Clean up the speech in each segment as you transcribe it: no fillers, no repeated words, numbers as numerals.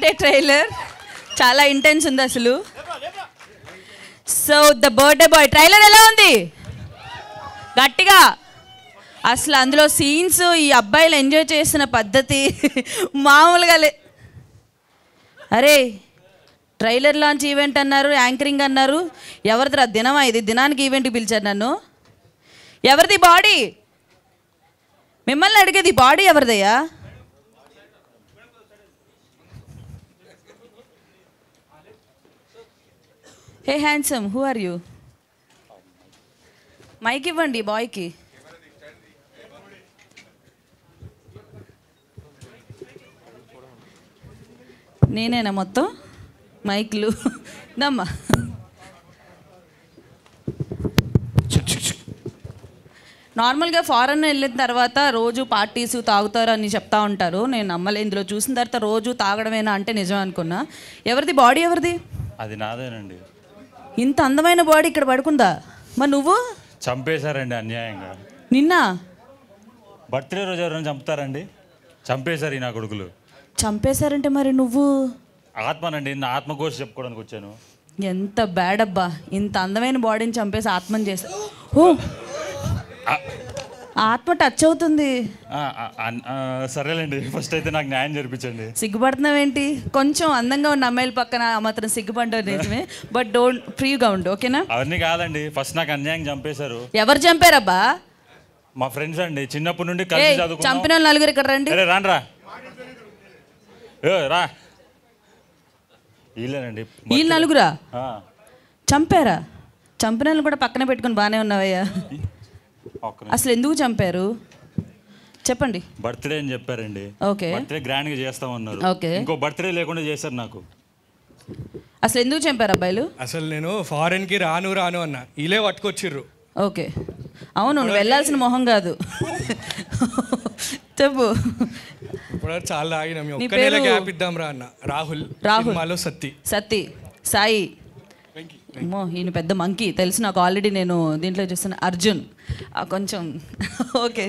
Trailer చాలా intense ఉంది అసలు. So the birthday boy trailer ఎలా ఉంది? గట్టిగా అసలు అందులో సీన్స్ ఈ అబ్బాయిలు ఎంజాయ్ చేసిన పద్ధతి మామూలుగా అరే ట్రైలర్ లాంచ్ ఈవెంట్ అన్నారు, యాంకరింగ్ అన్నారు. ఎవరిదిరా దినమా ఇది? దినానికి ఈవెంట్కి పిలిచారు నన్ను. ఎవరిది బాడీ? మిమ్మల్ని అడిగేది బాడీ ఎవరిదయ్యా? Hey handsome, who are you? Mic ఇవ్వండి బాయ్కి. నేనేనా మొత్తం మైక్లు? దమ్మా. నార్మల్గా ఫారెన్ వెళ్ళిన తర్వాత రోజు పార్టీస్ తాగుతారు అని చెప్తా ఉంటారు. నేను నమ్మలే. ఇందులో చూసిన తర్వాత రోజు తాగడమేనా అంటే నిజం అనుకున్నా. ఎవరిది బాడీ? ఎవరిది? అది నాదేనండి. ఇంత అందమైన బాడీ ఇక్కడ పడుకుందా? మరి నువ్వు? చంపేశారండి అన్యాయంగా. నిన్న బర్త్డే రోజు ఎవరైనా చంపుతారండి? చంపేశారు ఈ నా కొడుకులు. చంపేశారంటే మరి నువ్వు? ఆత్మనండి, నా ఆత్మ కోసం చెప్పుకోవడానికి వచ్చాను. ఎంత బ్యాడ్ అబ్బా! ఇంత అందమైన బాడీని చంపేసి ఆత్మని చేశా. ఓ ఆత్మ టచ్ అవుతుంది. సరేలేండి, ఫస్ట్ అయితే నాకు న్యాయం జరిపించండి. సిగ్గుపడుతున్నావేంటి? కొంచెం అందంగా ఉన్న అమ్మాయిల పక్కన మాత్రం సిగ్గుపడ్డావు నిజమే, బట్ డోంట్ ఫ్రీగా ఉండు, ఓకేనా? అవన్నీ కాదండి, ఫస్ట్ నాకు అన్యాయం చంపేశారు. ఎవరు చంపారబ్బా? మా ఫ్రెండ్స్ అండి, చిన్నప్పటి నుండి కలిసి చదువుకున్నాం. చంపిన వాళ్ళు నలుగురు ఇక్కడ రండి. రాండ్రా రా. వీళ్ళేనండి. వీళ్ళు నలుగురా చంపారా? చంపిన వాళ్ళు కూడా పక్కన పెట్టుకుని బాగానే ఉన్నావయ్యా. అసలు ఎందుకు చంపారు చెప్పండి. బర్త్డే అని చెప్పారండి. ఓకే, బర్త్డే గ్రాండ్ గా చేస్తామన్నారు. ఓకే, ఇంకో బర్త్డే లేకుండా చేశారు నాకు. అసలు ఎందుకు చంపారు అబ్బాయిలు? అసలు నేను ఫారెన్ కి రాను అన్న ఇలే పట్టుకొచ్చిర్రు. ఓకే, అవును, నువ్వు వెళ్ళాల్సిన మొహం కాదు. చెప్పు. ఇప్పుడు చాలా ఆగినాం. ఒక్క నెల గ్యాప్ ఇద్దాం రా అన్న. రాహుల్ సత్తి సాయి. అమ్మో ఈయన పెద్ద మంకీ తెలుసు నాకు ఆల్రెడీ. నేను దీంట్లో చూస్తున్నా అర్జున్ కొంచెం. ఓకే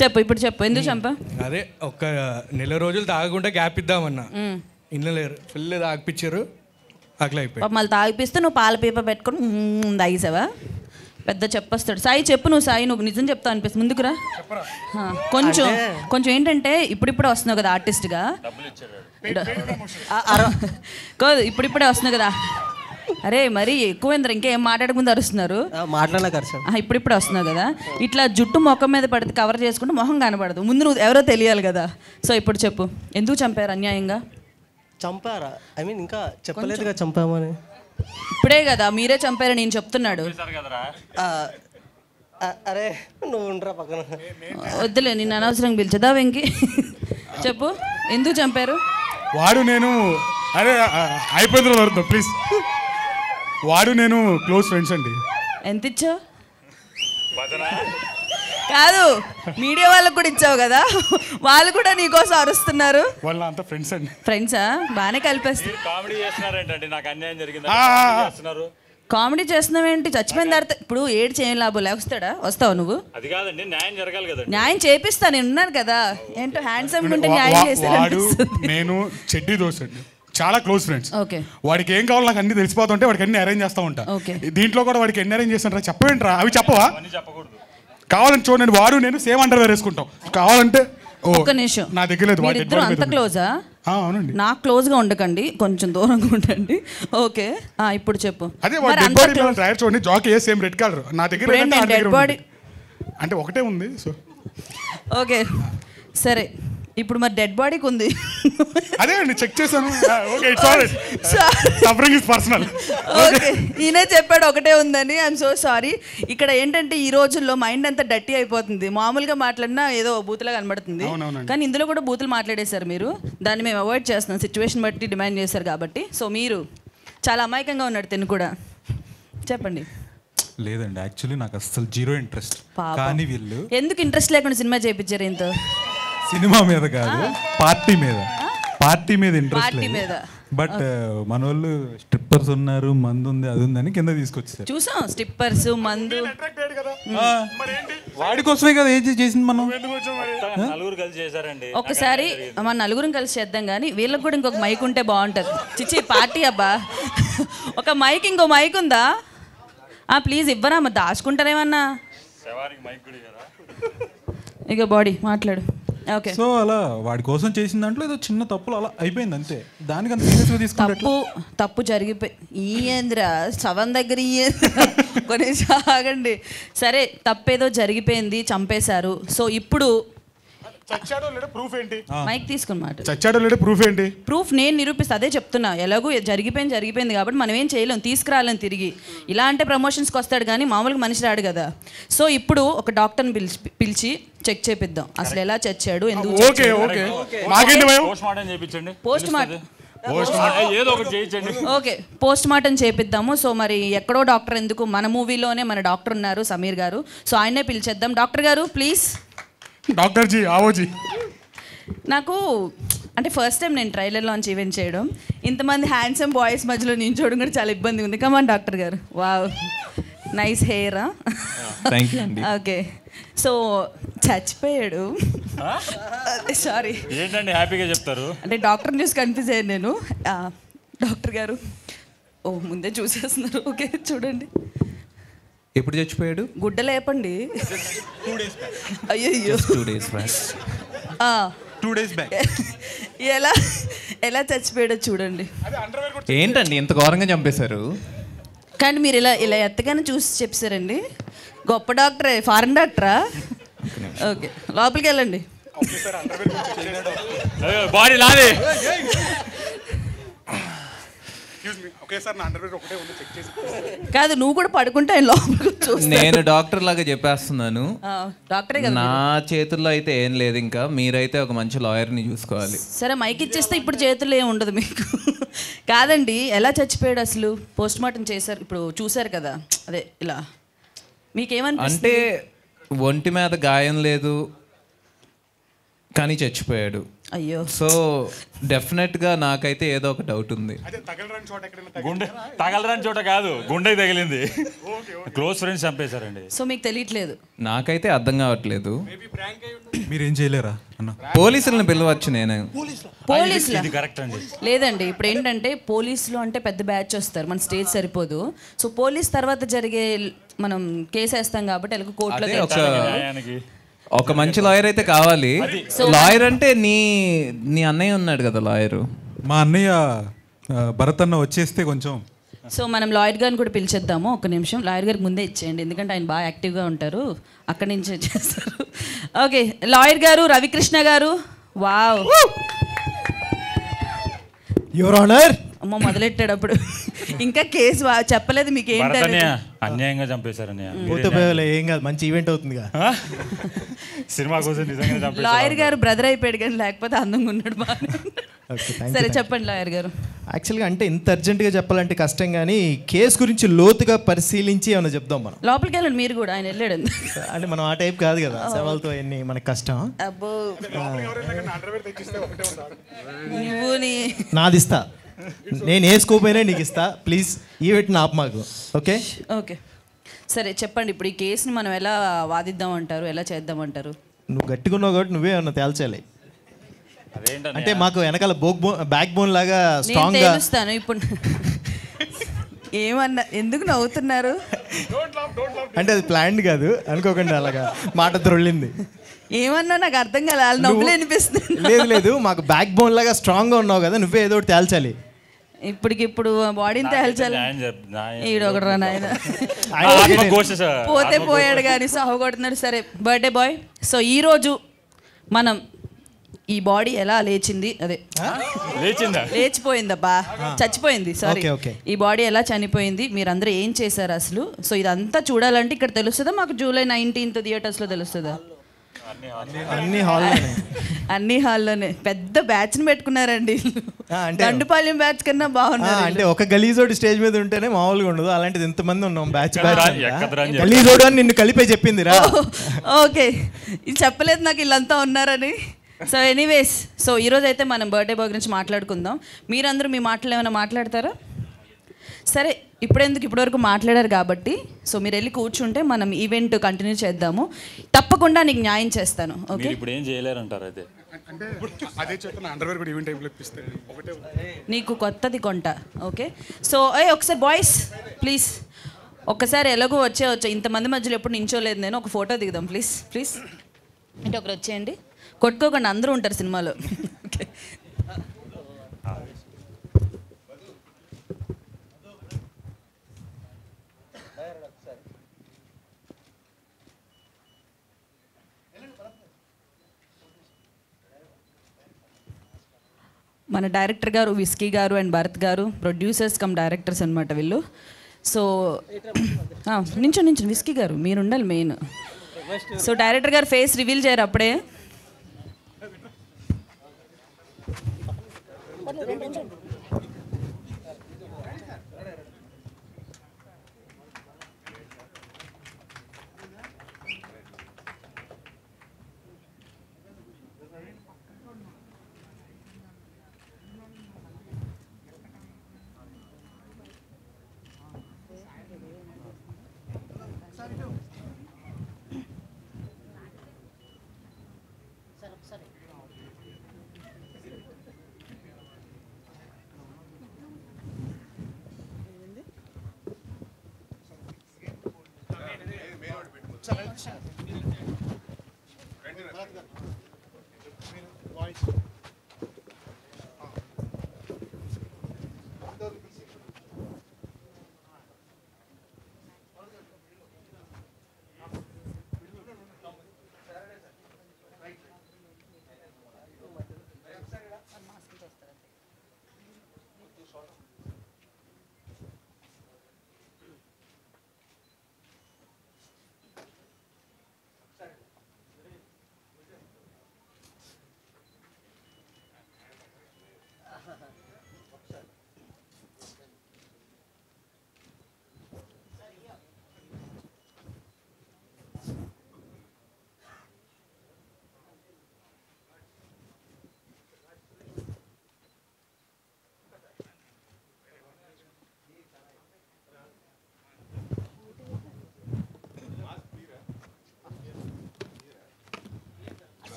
చెప్పు, ఇప్పుడు చెప్పు ఎందుకు చంపా? అదే ఒక్క నెల రోజులు తాగకుండా గ్యాప్ ఇద్దామన్నా. ఇన్న లేరు, ఫుల్ తాగిపించారు. అట్లా అయిపోయి మళ్ళీ తాగిపిస్తే నువ్వు పాల పీప పెట్టుకొని తాగిసావా? పెద్ద చెప్పొస్తాడు. సాయి చెప్పు నువ్వు. సాయి నువ్వు నిజం చెప్తా అనిపిస్తుంది, ముందుకురా. కొంచెం ఏంటంటే ఇప్పుడిప్పుడే వస్తున్నావు కదా ఆర్టిస్ట్గా. కాదు ఇప్పుడిప్పుడే వస్తున్నావు కదా. అరే మరి ఎక్కువేంద్ర ఇంకేం మాట్లాడకుండా అరుస్తున్నారు. ఇప్పుడిప్పుడే వస్తున్నావు కదా, ఇట్లా జుట్టు మొఖం మీద పడితే కవర్ చేసుకుంటే మొహం కనపడదు. ముందు నువ్వు ఎవరో తెలియాలి కదా. సో ఇప్పుడు చెప్పు, ఎందుకు చంపారు అన్యాయంగా? చంపారా? ఐ మీన్ ఇంకా చెప్పలేదుగా చంపామని. ఇప్పుడే కదా మీరే చంపారని నేను చెప్తున్నాడు. అరే నువ్వు ఉండరా పక్కన. వద్దులే, నేను అనవసరంగా పిలిచదా వెంకి. చెప్పు ఎందుకు చంపారు? వాడు నేను అరే అయిపోయింది వరుద్దాం ప్లీజ్. వాడు నేను క్లోజ్ ఫ్రెండ్స్ అండి. ఎంత ఇచ్చావు? కాదు మీడియా వాళ్ళకు కూడా ఇచ్చావు కదా, వాళ్ళు కూడా నీకోసం అరుస్తున్నారు. వాళ్ళ అంతా ఫ్రెండ్స్ అండి. ఫ్రెండ్సా? బాగానే కలిపేస్తారు. కామెడీ చేస్తున్నారేంటండి? నాకు అన్యాయం జరిగింది. కామెడీ చేస్తున్నావేంటి? చచ్చిపోయిన తర్వాత ఇప్పుడు ఏడు చేయని లాభం లేకొస్తాడా? వస్తావు నువ్వు? అది కాదండి, న్యాయం జరగాలి కదా. న్యాయం చేపిస్తా, నేను ఉన్నాను కదా. ఏంటో హ్యాండ్సమ్ ఉంటే న్యాయం చేస్తాడు. నేను చెడ్డీ దోశ అండి, చాలా క్లోజ్ ఫ్రెండ్స్. ఓకే, వాడికి ఏం కావాలో నాకు అన్ని తెలిసిపోతుంటే వాడికి అన్ని అరేంజ్ చేస్తూ ఉంటా. దీంట్లో కూడా వాడికి ఎన్ని అరేంజ్ చేస్తాను చెప్పవేంట్రా? అవి చెప్పవా? చెప్పకూడదు. కావాలని చూడండి, వాడు నేను సేమ్ అండర్వేర్ వేసుకుంటాం. కావాలంటే ఒక్క నిమిషం, నా దగ్గర లేదు. ఇద్దరు అంత క్లోజా? అవునండి. నాకు క్లోజ్గా ఉండకండి, కొంచెం దూరంగా ఉండండి. ఓకే ఇప్పుడు చెప్పు. అదే చూడండి, జాకీ సేమ్ రెడ్ కలర్. నా దగ్గర డెడ్ బాడీ అంటే ఒకటే ఉంది. సో ఓకే సరే, ఇప్పుడు మరి డెడ్ బాడీకి ఉంది. అదే అండి చెక్ చేశాను. Okay it's alright, suffering is personal. Okay ఈయనే చెప్పాడు ఒకటే ఉందని. I'm so sorry. ఇక్కడ ఏంటంటే ఈ రోజుల్లో మైండ్ అంతా డర్టీ అయిపోతుంది. మామూలుగా మాట్లాడినా ఏదో బూతులా కనబడుతుంది, కానీ ఇందులో కూడా బూతులు మాట్లాడేశారు మీరు. దాన్ని మేము అవాయిడ్ చేస్తున్నాం, సిచ్యువేషన్ బట్టి డిమాండ్ చేశారు కాబట్టి. సో మీరు చాలా అమాయకంగా ఉన్నాడు తిను కూడా. చెప్పండి. లేదండి, యాక్చువల్లీ నాకు అసలు జీరో ఇంట్రెస్ట్. కానీ వీళ్ళు ఎందుకు ఇంట్రెస్ట్ లేకుండా సినిమా చేయించారు? ఇంత సినిమా మీద కాదు, పార్టీ మీద. పార్టీ మీద ఇంట్రెస్ట్ పార్టీ మీద. బట్ మన వాళ్ళు స్ట్రిప్పర్స్ ఉన్నారు, మందు ఉంది, అది ఉందని కింద తీసుకొచ్చారు. చూసాం స్టిప్పర్స్, మందు. వాడి కోసమే కదా ఏం చేసింది మనం. నలుగురు కలిసి చేశారండి. ఒకసారి మన నలుగురం కలిసి చేద్దాం కానీ వీళ్ళకి కూడా ఇంకొక మైక్ ఉంటే బాగుంటుంది. చిచ్చి పార్టీ అబ్బా, ఒక మైక్, ఇంకో మైక్ ఉందా? ప్లీజ్ ఇవ్వరా, మరి దాచుకుంటారేమన్నా. ఇక బాడీ మాట్లాడు. ఓకే. సో అలా వాడి కోసం చేసిన దాంట్లో ఏదో చిన్న తప్పులు అలా అయిపోయింది అంతే. దానికి అంత సీరియస్గా తీసుకుంటే తప్పు జరిగిపోయి ఈయేంద్ర శవం దగ్గర కొన్ని ఆగండి. సరే, తప్పేదో జరిగిపోయింది, చంపేశారు. సో ఇప్పుడు చచ్చాడో లేడో ప్రూఫ్ ఏంటి? మైక్ తీసుకుని మాట. చచ్చాడో లేడో ప్రూఫ్ ఏంటి? ప్రూఫ్ నేను నిరూపిస్తా, అదే చెప్తున్నా. ఎలాగో జరిగిపోయింది కాబట్టి మనం ఏం చేయలేం, తీసుకురాలేం తిరిగి. ఇలా అంటే ప్రమోషన్స్కి వస్తాడు కానీ మామూలుగా మనిషి రాడు కదా. సో ఇప్పుడు ఒక డాక్టర్ని పిలిచి చెక్ చేపిద్దాం అసలు ఎలా చచ్చాడు, ఎందుకు. ఓకే ఓకే, మాకేంటి భయం? పోస్ట్ మార్టం చేయించండి. పోస్ట్ మార్టం ఏదో ఒకటి చేయించండి. ఓకే, పోస్ట్ మార్టం చేపిద్దాము. సో మరి ఎక్కడో డాక్టర్ ఎందుకు, మన మూవీలోనే మన డాక్టర్ ఉన్నారు సమీర్ గారు. సో ఆయనే పిలిచేద్దాం. డాక్టర్ గారు ప్లీజ్. డాక్టర్ జీ ఆవోజీ. నాకు అంటే ఫస్ట్ టైం నేను ట్రైలర్ లాంచ్ ఈవెంట్ చేయడం, ఇంతమంది హ్యాండ్సమ్ బాయ్స్ మధ్యలో నించోవడం కూడా చాలా ఇబ్బంది ఉంది. కమాన్ డాక్టర్ గారు. వావ్, నైస్ హెయిరా. థ్యాంక్ యూ అండి. ఓకే, సో చచ్చిపోయాడు. సారీ ఏంటండి హ్యాపీగా చెప్తారు అంటే డాక్టర్ న్యూస్ కన్ఫ్యూజ్ అయ్యాను నేను. డాక్టర్ గారు ముందే చూసేస్తున్నారు. ఓకే చూడండి. ఎప్పుడు చచ్చిపోయాడు? గుడ్డ లేపండి. అయ్యో 2 days back. 2 days back. ఎలా చచ్చిపోయాడో చూడండి. ఏంటండి ఇంత ఘోరంగా చంపేశారు? కానీ మీరు ఇలా ఎత్తగానే చూసి చెప్పారండి. గొప్ప డాక్టరే, ఫారెన్ డాక్టరా? ఓకే లోపలికి వెళ్ళండి. బాడీ లాది. కాదు, నువ్వు కూడా పడుకుంటే ఆయన లోపలికి చూస్తా. నేను డాక్టర్ లాగా చెప్పేస్తున్నాను. డాక్టరే కదా. నా చేతుల్లో అయితే ఏం లేదు, ఇంకా మీరైతే ఒక మంచి లాయర్ని చూసుకోవాలి. సరే మైక్ ఇచ్చేస్తే ఇప్పుడు చేతుల్లో ఏం ఉండదు మీకు. కాదండి, ఎలా చచ్చిపోయాడు అసలు? పోస్ట్ మార్టం చేశారు, ఇప్పుడు చూశారు కదా. అదే ఇలా మీకేమనిపిస్తుంది? అంటే ఒంటి మీద గాయం లేదు కానీ చచ్చిపోయాడు. అయ్యో. సో డెఫినెట్ గా నాకైతే ఏదో ఒక డౌట్ ఉంది. గుండె తగలరాని చోట కాదు, గుండెకి తగిలింది. Close friends చంపేశారండి. సో మీకు తెలియట్లేదు? నాకైతే అర్థం కావట్లేదు. మీరేం చేయలేరా అన్న? పోలీసులను పిలవచ్చు నేను. పోలీసులు ఇది కరెక్ట్ అండి. లేదండి, ఇప్పుడు ఏంటంటే పోలీసులు అంటే పెద్ద బ్యాచ్ వస్తారు, మన స్టేజ్ సరిపోదు. సో పోలీస్ తర్వాత జరిగే మనం కేసు వేస్తాం కాబట్టి ఎలాగో కోర్టులో ఒక మంచి లాయర్ అయితే కావాలి. లాయర్ అంటే నీ అన్నయ్య ఉన్నాడు కదా లాయరు. మా అన్నయ్య భరత్ అన్న వచ్చేస్తే కొంచెం. సో మనం లాయర్ గారిని కూడా పిలిచేద్దాము. ఒక నిమిషం, లాయర్ గారికి ముందే ఇచ్చేయండి, ఎందుకంటే ఆయన బాగా యాక్టివ్గా ఉంటారు, అక్కడి నుంచి చేస్తారు. ఓకే, లాయర్ గారు రవికృష్ణ గారు. Wow, your honour. అమ్మ మొదలెట్టాడు అప్పుడు. ఇంకా కేసు చెప్పలేదు మీకు ఏంటని. అన్యాయంగా చంపేశారన్నయ్య. ఏం కాదు, మంచి ఈవెంట్ అవుతుందిగా. సినిమా కోసం నిజంగా చంపేశారు. లాయర్ గారు బ్రదర్ అయిపోయాడు కానీ లేకపోతే అందంగా ఉన్నాడు బాగా. సరే చెప్పండి లాయర్ గారు. యాక్చువల్గా అంటే ఇంత అర్జెంటుగా చెప్పాలంటే కష్టం, కానీ కేసు గురించి లోతుగా పరిశీలించి ఏమైనా చెప్దాం మనం. లోపలికి వెళ్ళండి మీరు కూడా, ఆయన వెళ్ళాడు. అంటే మనం ఆ టైప్ కాదు కదా, సవాల్తో ఎన్ని మనకు కష్టం. అబ్బో నువ్వు నాదిస్తా, నేను వేసుకోపోయినా నీకు ఇస్తా. ప్లీజ్ ఈవెంట్ ఆప్ మాకు. ఓకే ఓకే సరే చెప్పండి, ఇప్పుడు ఈ కేసుని మనం ఎలా వాదిద్దాం అంటారు, ఎలా చేద్దామంటారు? నువ్వు గట్టిగున్నావు కాబట్టి నువ్వే ఏమన్నా తేల్చాలి. అంటే మాకు వెనకాల బ్యాక్ బోన్ లాగా స్ట్రాంగ్ గా తెలుస్తాను. ఇప్పుడు ఏమన్నా ఎందుకు నవ్వుతున్నారు? అంటే అది ప్లాన్డ్ కాదు అనుకోకుండా, అలాగా మాట త్రొళ్ళింది. ఏమన్నా నాకు అర్థం కాలే, వాళ్ళు నవ్వులు అనిపిస్తుంది. లేదు లేదు, మాకు బ్యాక్ బోన్ లాగా స్ట్రాంగ్ గా ఉన్నావు కదా, నువ్వే ఏదో ఒకటి తేల్చాలి. ఇప్పుడు బాడీని తేల్చాలి. ఈడొకడు నాయన పోతే పోయాడు కానీ సాగు కొడుతున్నాడు. సరే బర్త్డే బాయ్. సో ఈరోజు మనం ఈ బాడీ ఎలా లేచింది, అదే లేచిపోయిందబ్బా, చచ్చిపోయింది సారీ, ఈ బాడీ ఎలా చనిపోయింది, మీరందరూ ఏం చేశారు అసలు? సో ఇదంతా చూడాలంటే ఇక్కడ తెలుస్తుందా మాకు July 19th థియేటర్స్లో తెలుస్తుందా? అన్ని హాల్లోనే. పెద్ద బ్యాచ్ ని పెట్టుకున్నారండి, దండుపాలెం బ్యాచ్ కన్నా బాగున్నారు. అంటే ఒక గలీజోడు స్టేజ్ మీద ఉంటేనే మామూలుగా ఉండదు, అలాంటిది ఇంతమంది ఉన్నాం బ్యాచ్. గలీజోడు అని నిన్ను కలిపే చెప్పిందిరా. ఓకే, ఇది చెప్పలేదు నాకు వీళ్ళంతా ఉన్నారని. సో ఎనీవేస్, సో ఈరోజు అయితే మనం బర్త్డే బాయ్ గురించి మాట్లాడుకుందాం. మీరందరూ మీ మాటలు ఏమైనా మాట్లాడతారా? సరే, ఇప్పటివరకు మాట్లాడారు కాబట్టి సో మీరు వెళ్ళి కూర్చుంటే మనం ఈవెంట్ కంటిన్యూ చేద్దాము. తప్పకుండా నీకు న్యాయం చేస్తాను. ఓకే, ఇప్పుడు ఏం చేయలేరంటారు అయితే? అంటే అదే చెప్తున్నా, అండర్వేర్ కూడా ఈవెంట్ టైంలో ఇప్పిస్తే ఒకటే నీకు కొత్తది కొంట. ఓకే, సో ఒకసారి బాయ్స్ ప్లీజ్ ఒక్కసారి ఎలాగో వచ్చే ఇంతమంది మధ్యలో ఎప్పుడు నించోలేదు నేను. ఒక ఫోటో దిగుదాం ప్లీజ్ ప్లీజ్. అంటే ఒకరు వచ్చేయండి, కొట్టుకోకుండా అందరూ ఉంటారు సినిమాలో. ఓకే, మన డైరెక్టర్ గారు విస్కీ గారు అండ్ భరత్ గారు ప్రొడ్యూసర్స్ కమ్ డైరెక్టర్స్ అనమాట వీళ్ళు. సో నించో విస్కీ గారు మీరు ఉండాలి మెయిన్. సో డైరెక్టర్ గారు ఫేస్ రివీల్ చేయరు అప్పుడే.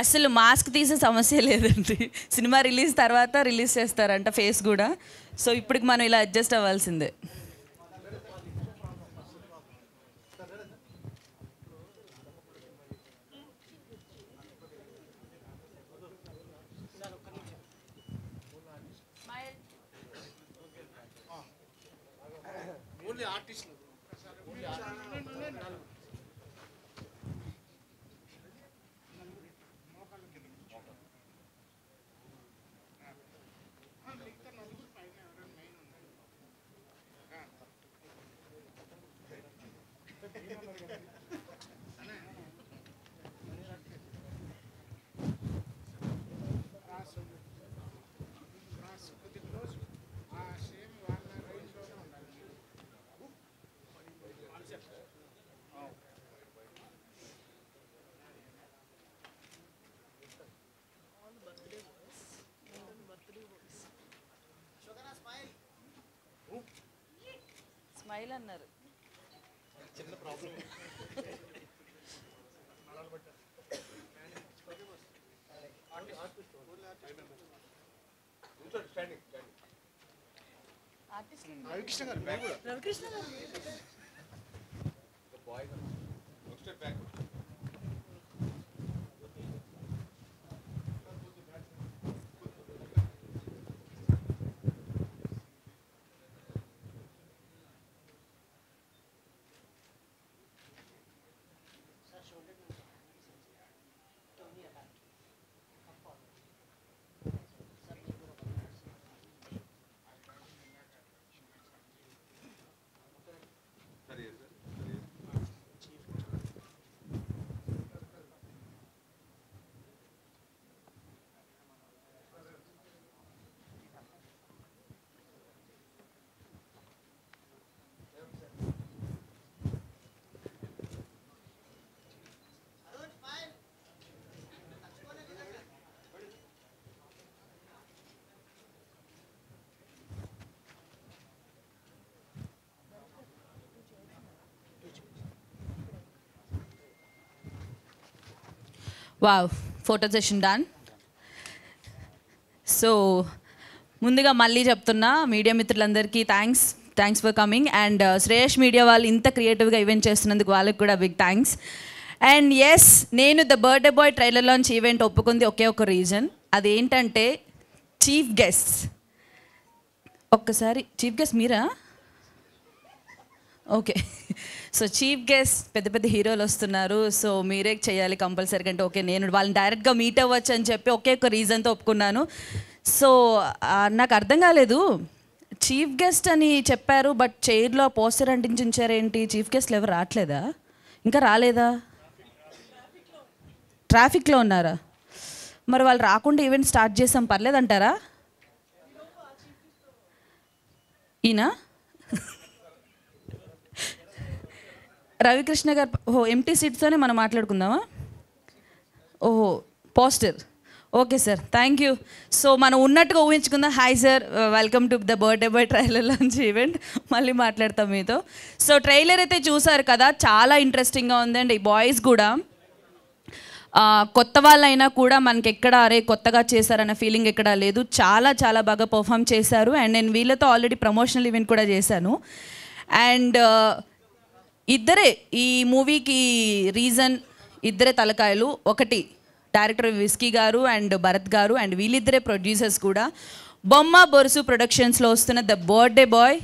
అసలు మాస్క్ తీసే సమస్య లేదండి. సినిమా రిలీజ్ తర్వాత రిలీజ్ చేస్తారంట ఫేస్ కూడా. సో ఇప్పటికి మనం ఇలా అడ్జస్ట్ అవ్వాల్సిందే. స్మైల్ అన్నారు. చిన్న ప్రాబ్లం. రవికృష్ణ గారు wow, photo session done. So ముందుగా మళ్ళీ చెప్తున్నా మీడియా మిత్రులందరికీ thanks for coming. And Shreyas media వాళ్ళు ఇంత క్రియేటివ్గా ఈవెంట్ చేస్తున్నందుకు వాళ్ళకి కూడా బిగ్ థ్యాంక్స్. అండ్ ఎస్, నేను the birthday boy trailer launch event ఒప్పుకుంది ఒకే ఒక రీజన్. అదేంటంటే చీఫ్ గెస్ట్స్. ఒక్కసారి చీఫ్ గెస్ట్ మీరా? ఓకే. సో చీఫ్ గెస్ట్ పెద్ద పెద్ద హీరోలు వస్తున్నారు, సో మీరే చేయాలి కంపల్సరీ అంటే ఓకే, నేను వాళ్ళని డైరెక్ట్గా మీట్ అవ్వచ్చు అని చెప్పి ఒకే ఒక రీజన్తో ఒప్పుకున్నాను. సో నాకు అర్థం కాలేదు, చీఫ్ గెస్ట్ అని చెప్పారు బట్ చైర్లో పోస్టర్ అంటించి ఉంచారేంటి? చీఫ్ గెస్ట్లు ఎవరు రావట్లేదా? ఇంకా రాలేదా? ట్రాఫిక్లో ఉన్నారా? మరి వాళ్ళు రాకుండా ఈవెంట్ స్టార్ట్ చేసాం, పర్లేదంటారా? ఈయన రవికృష్ణ గారు. ఓహో, ఎంటీ సీట్స్తోనే మనం మాట్లాడుకుందామా? ఓహో, poster. Okay sir, thank you. So మనం ఉన్నట్టుగా ఊహించుకుందాం. Hi sir, welcome to the birthday boy trailer launch event. మళ్ళీ మాట్లాడతాం మీతో. సో ట్రైలర్ అయితే చూసారు కదా, చాలా ఇంట్రెస్టింగ్గా ఉందండి. ఈ బాయ్స్ కూడా కొత్త వాళ్ళైనా కూడా మనకి ఎక్కడ అరే కొత్తగా చేశారన్న ఫీలింగ్ ఎక్కడ లేదు. చాలా చాలా బాగా పర్ఫామ్ చేశారు. అండ్ నేను వీళ్ళతో ఆల్రెడీ ప్రమోషనల్ ఈవెంట్ కూడా చేశాను. అండ్ ఇద్దరే ఈ మూవీకి రీజన్, ఇద్దరే తలకాయలు. ఒకటి director Whisky garu and Bharat గారు, అండ్ వీళ్ళిద్దరే ప్రొడ్యూసర్స్ కూడా. బొమ్మ బొరుసు ప్రొడక్షన్స్లో వస్తున్న ద బర్త్డే బాయ్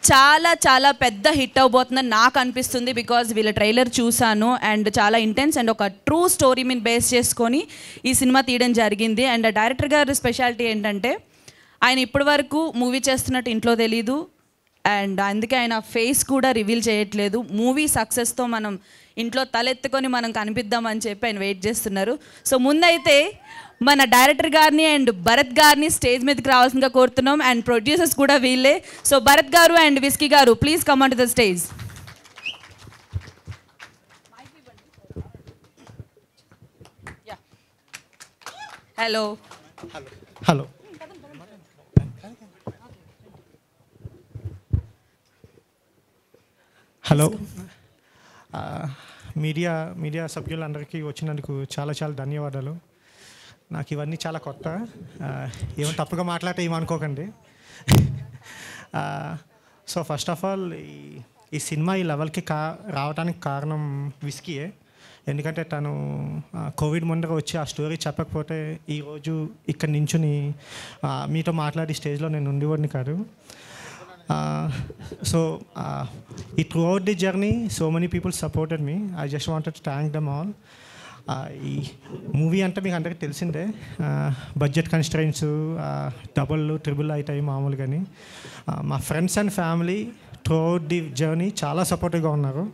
చాలా చాలా పెద్ద హిట్ అవబోతుందని నాకు అనిపిస్తుంది. బికాజ్ వీళ్ళ ట్రైలర్ చూశాను అండ్ చాలా ఇంటెన్స్ అండ్ ఒక ట్రూ స్టోరీ మీద బేస్ చేసుకొని ఈ సినిమా తీయడం జరిగింది. అండ్ డైరెక్టర్ గారి స్పెషాలిటీ ఏంటంటే ఆయన ఇప్పటి వరకు మూవీ చేస్తున్నట్టు ఇంట్లో తెలీదు, అండ్ అందుకే ఆయన ఫేస్ కూడా రివీల్ చేయట్లేదు. మూవీ సక్సెస్తో మనం ఇంట్లో తలెత్తుకొని మనం కనిపిద్దామని చెప్పి ఆయన వెయిట్ చేస్తున్నారు. సో ముందైతే మన డైరెక్టర్ గారిని అండ్ భరత్ గారిని స్టేజ్ మీదకి రావాల్సిందిగా కోరుతున్నాం. అండ్ ప్రొడ్యూసర్స్ కూడా వీళ్ళే. సో భరత్ గారు అండ్ విస్కీ గారు, please come on to the stage. Hello hello hello media సభ్యులందరికీ వచ్చినందుకు చాలా చాలా ధన్యవాదాలు. నాకు ఇవన్నీ చాలా కొత్త, ఏమో తప్పుగా మాట్లాడితే ఏమనుకోకండి. సో ఫస్ట్ ఆఫ్ ఆల్ ఈ సినిమా ఈ లెవెల్కి రావడానికి కారణం విస్కీయే. ఎందుకంటే తను కోవిడ్ ముందర వచ్చి ఆ స్టోరీ చెప్పకపోతే ఈరోజు ఇక్కడ నించుని మీతో మాట్లాడి స్టేజ్లో నేను ఉండేవాడిని కాదు. So throughout the journey, so many people supported me. I just wanted to thank them all. ఈ మూవీ అంటే మీకు అందరికీ తెలిసిందే, బడ్జెట్ కన్స్ట్రెయిన్స్ డబుల్ అవుతాయి మామూలుగాని. మా friends and family throughout the journey చాలా సపోర్టివ్గా ఉన్నారు,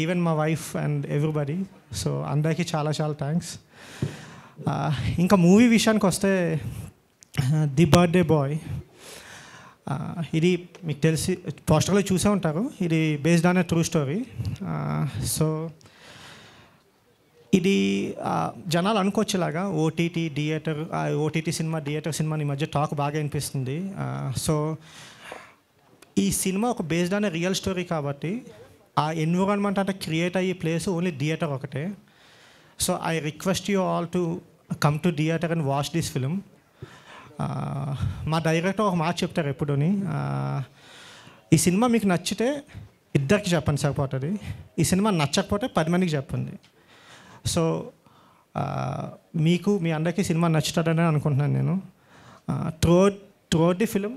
ఈవెన్ మా వైఫ్ అండ్ ఎవ్రీబడి. సో అందరికీ చాలా చాలా థ్యాంక్స్. ఇంకా మూవీ విషయానికి వస్తే ది బర్త్డే బాయ్, ఇది మీకు తెలిసి పోస్టర్లో చూసే ఉంటారు. ఇది based on a true story. So ఇది జనాలు అనుకోవచ్చేలాగా ఓటీటీ సినిమా థియేటర్ సినిమా ఈ మధ్య టాక్ బాగా అనిపిస్తుంది. సో ఈ సినిమా ఒక based on a real story కాబట్టి ఆ ఎన్విరాన్మెంట్ అంటే క్రియేట్ అయ్యే ప్లేస్ ఓన్లీ థియేటర్ ఒకటే. So I request you all to come to theatre and watch this film. మా డైరెక్టర్ ఒక మాట చెప్తారు ఎప్పుడుని, ఈ సినిమా మీకు నచ్చితే ఇద్దరికి చెప్పండి సరిపోతుంది, ఈ సినిమా నచ్చకపోతే 10 మందికి చెప్పండి. సో మీకు మీ అందరికీ సినిమా నచ్చుతుందని అనుకుంటున్నాను నేను. త్రూఅవుట్ ది ఫిలిం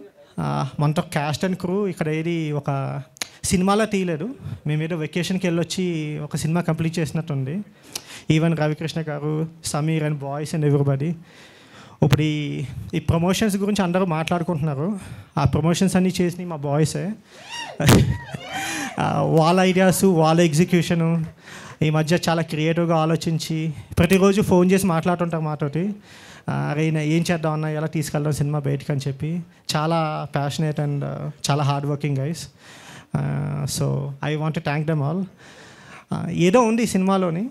మనతో క్యాస్ట్ అండ్ క్రూ ఇక్కడ ఏది ఒక సినిమాలో తీయలేదు, మేమేదో వెకేషన్కి వెళ్ళొచ్చి ఒక సినిమా కంప్లీట్ చేసినట్టుంది. ఈవెన్ రవికృష్ణ గారు, Sameer and boys and everybody. ఇప్పుడు ఈ ప్రమోషన్స్ గురించి అందరూ మాట్లాడుకుంటున్నారు. ఆ ప్రమోషన్స్ అన్నీ చేసినవి మా బాయ్సే. వాళ్ళ ఐడియాసు, వాళ్ళ ఎగ్జిక్యూషను ఈ మధ్య చాలా క్రియేటివ్గా ఆలోచించి ప్రతిరోజు ఫోన్ చేసి మాట్లాడుతుంటారు మాతోటి. అరే ఏం చేద్దాం అన్న, ఎలా తీసుకెళ్దాం సినిమా బయటికి అని చెప్పి. చాలా ప్యాషనేట్ అండ్ చాలా hard working guys. So I want to thank them all. ఏదో ఉంది ఈ సినిమాలోని,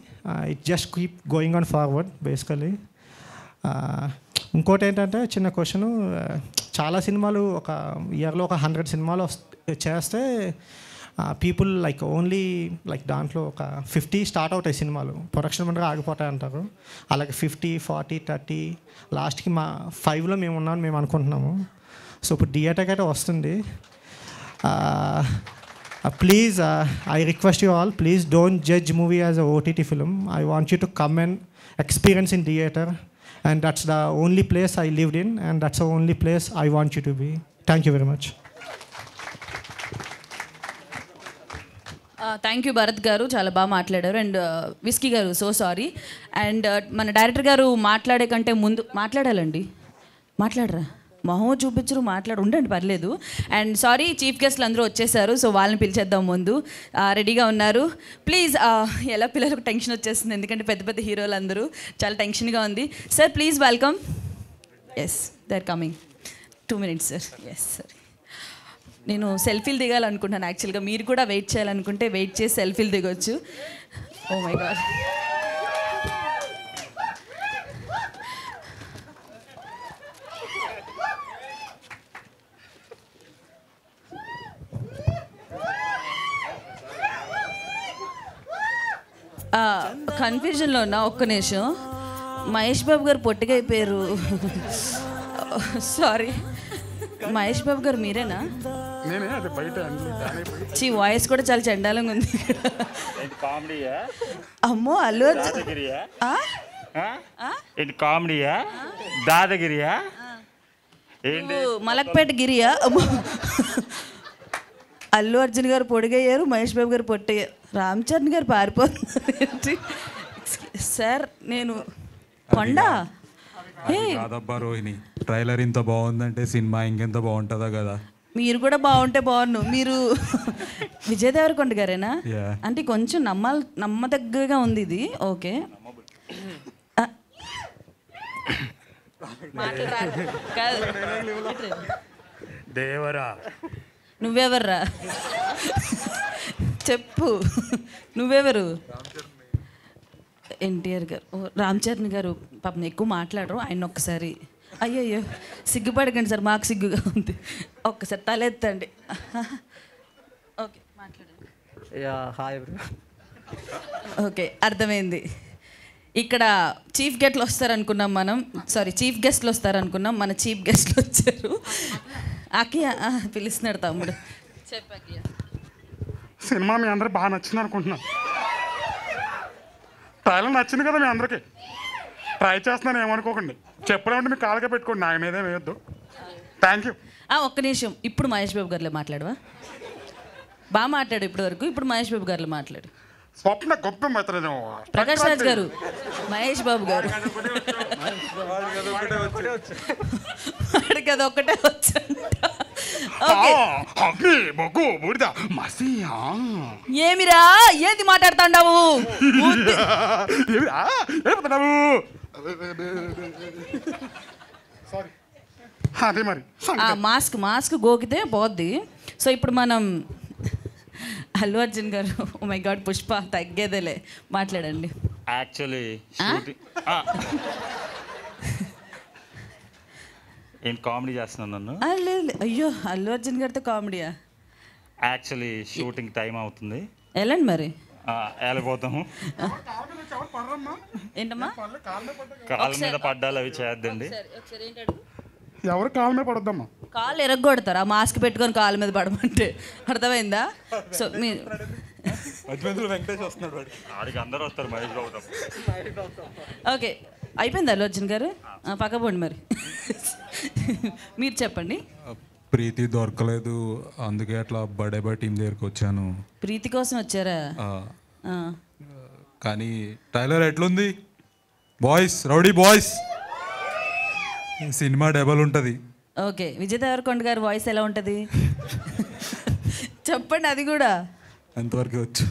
it just keep going on forward basically. ఇంకోటి ఏంటంటే చిన్న క్వశ్చను, చాలా సినిమాలు ఒక ఇయర్లో ఒక 100 సినిమాలు చేస్తే పీపుల్ లైక్ ఓన్లీ లైక్ దాంట్లో ఒక 50 స్టార్ట్ అవుతాయి సినిమాలు, ప్రొడక్షన్ ముందుగా ఆగిపోతాయి అంటారు. అలాగే 50, 40, 30 లాస్ట్కి మా 5లో మేము ఉన్నామని మేము అనుకుంటున్నాము. సో ఇప్పుడు థియేటర్కి అయితే వస్తుంది. Please, I request you all, please don't judge movie as a OTT film. I want you to come and experience in theater, and that's the only place I lived in, and that's the only place I want you to be. Thank you very much. Thank you Bharat గారు, చాలా బాగా మాట్లాడారు. And whisky గారు so sorry. And మన director గారు మాట్లాడే కంటే ముందు మాట్లాడాలండి, మాట్లాడరా, మొహం చూపించరు, ఉండండి పర్లేదు. అండ్ సారీ, చీఫ్ గెస్ట్లు అందరూ వచ్చేసారు, సో వాళ్ళని పిలిచేద్దాం. ముందు రెడీగా ఉన్నారు ప్లీజ్. ఎలా పిల్లలకు టెన్షన్ వచ్చేస్తుంది, ఎందుకంటే పెద్ద పెద్ద హీరోలు అందరూ, చాలా టెన్షన్గా ఉంది. Sir please welcome. Yes, they are coming. 2 minutes sir. Yes sir, నేను సెల్ఫీలు దిగాలనుకుంటున్నాను యాక్చువల్గా. మీరు కూడా వెయిట్ చేయాలనుకుంటే వెయిట్ చేసి సెల్ఫీలు దిగొచ్చు. Oh my God. కన్ఫ్యూజన్లో ఉన్నా, ఒక్క నిమిషం. మహేష్ బాబు గారు పొట్టిగా అయిపోయారు. సారీ, మహేష్ బాబు గారు మీరేనా? చీ, వాయిస్ కూడా చాలా చండాలంగా ఉంది. అమ్మో, అల్లు కామెడీయా, దాదాగిరియా, మలక్పేట గిరియా? అల్లు అర్జున్ గారు పొడిగయ్యారు, మహేష్ బాబు గారు పొట్టయ్యారు, రామ్ చరణ్ గారు పారిపోతున్నారు. సార్ నేను కొండ కాదబ్బా రోహిణి, ట్రైలర్ ఇంత బాగుందంటే సినిమా ఇంకెంత బాగుంటుందా కదా. మీరు కూడా బాగుంటే బాగున్నాను. మీరు విజయ్ దేవరకొండ గారేనా? అంటే కొంచెం నమ్మదగ్గగా ఉంది ఇది. ఓకే, దేవరా, నువ్వెవర్రా చెప్పు, నువ్వెవరు? ఎన్టీఆర్ గారు, రామ్ చరణ్ గారు పాపం ఎక్కువ మాట్లాడరు, ఆయన ఒక్కసారి. అయ్యయ్యో, సిగ్గుపడకండి సార్, మాకు సిగ్గుగా ఉంది. ఒక్కసారి తలెత్తండి. ఓకే, మాట్లాడండి. ఓకే, అర్థమైంది. ఇక్కడ చీఫ్ గెస్ట్లు వస్తారనుకున్నాం మనం, సారీ చీఫ్ గెస్ట్లు వస్తారనుకున్నాం, మన చీఫ్ గెస్ట్లు వచ్చారు. అకియ పిలుస్తున్నాడు తమ్ముడు. చెప్పకియ, సినిమా మీ అందరికి బాగా నచ్చింది అనుకుంటున్నాను. ట్రైలర్ నచ్చింది కదా మీ అందరికి. ట్రై చేస్తున్నాను, ఏమనుకోకండి. చెప్పడం మీ కాళ్ళకే పెట్టుకోండి, నా మీదే వేయొద్దు. Thank you. ఒక్క నిమిషం, ఇప్పుడు మహేష్ బాబు గారిలో మాట్లాడవా? బాగా మాట్లాడు ఇప్పటి వరకు, ఇప్పుడు మహేష్ బాబు గారిలో మాట్లాడు. స్వప్న గొప్ప మాత్రం ప్రకాష్ రాజ్ గారు, మహేష్ బాబు గారు వాడికి అది ఒక్కటే వచ్చంట. ఏమిరా, ఏంది మాట్లాడుతాండావు? అదే మరి మాస్క్ గోకితే పోద్ది. సో ఇప్పుడు మనం అల్లు అర్జున్ గారు, ఓ మై గాడ్, పుష్ప తగ్గేదేలే, మాట్లాడండి. యాక్చువల్లీ ఏంటి కామెడీ చేస్తున్నాను నన్ను? లేదు, అయ్యో అల్లు అర్జున్ గారితో కామెడీయా? యాక్చువల్లీ షూటింగ్ టైం అవుతుంది, వెళ్ళండి మరి. వెళ్ళిపోతాము. ఏంటమ్మా, కాళ్ళ మీద పడ్డాలు అవి చేయొద్దండి. ఎవరు కాళ్ళ మీద పడొద్దమ్మా, కాళ్ళు ఎరగొడతారు ఆ మాస్క్ పెట్టుకొని కాళ్ళ మీద పడమంటే. అర్థమైందా? సో మీరు వెంకటేష్ వస్తున్నాడు, వాడికి అందరూ వస్తారు, మహేష్ బాబు. ఓకే, అయిపోయింది అల్లు అర్జున్ గారు, పక్కపోండి మరి. మీరు చెప్పండి. ప్రీతి దొరకలేదు, అందుకే అట్లా బడే టీం దగ్గరికి వచ్చాను. ప్రీతి కోసం వచ్చారా? కానీ ట్రైలర్ ఎట్లుంది boys, rowdy boys? Cinema double ఉంటుంది. ఓకే, విజయ్ దేవరకొండ గారి వాయిస్ ఎలా ఉంటుంది చెప్పండి, అది కూడా ఎంతవరకు వచ్చు.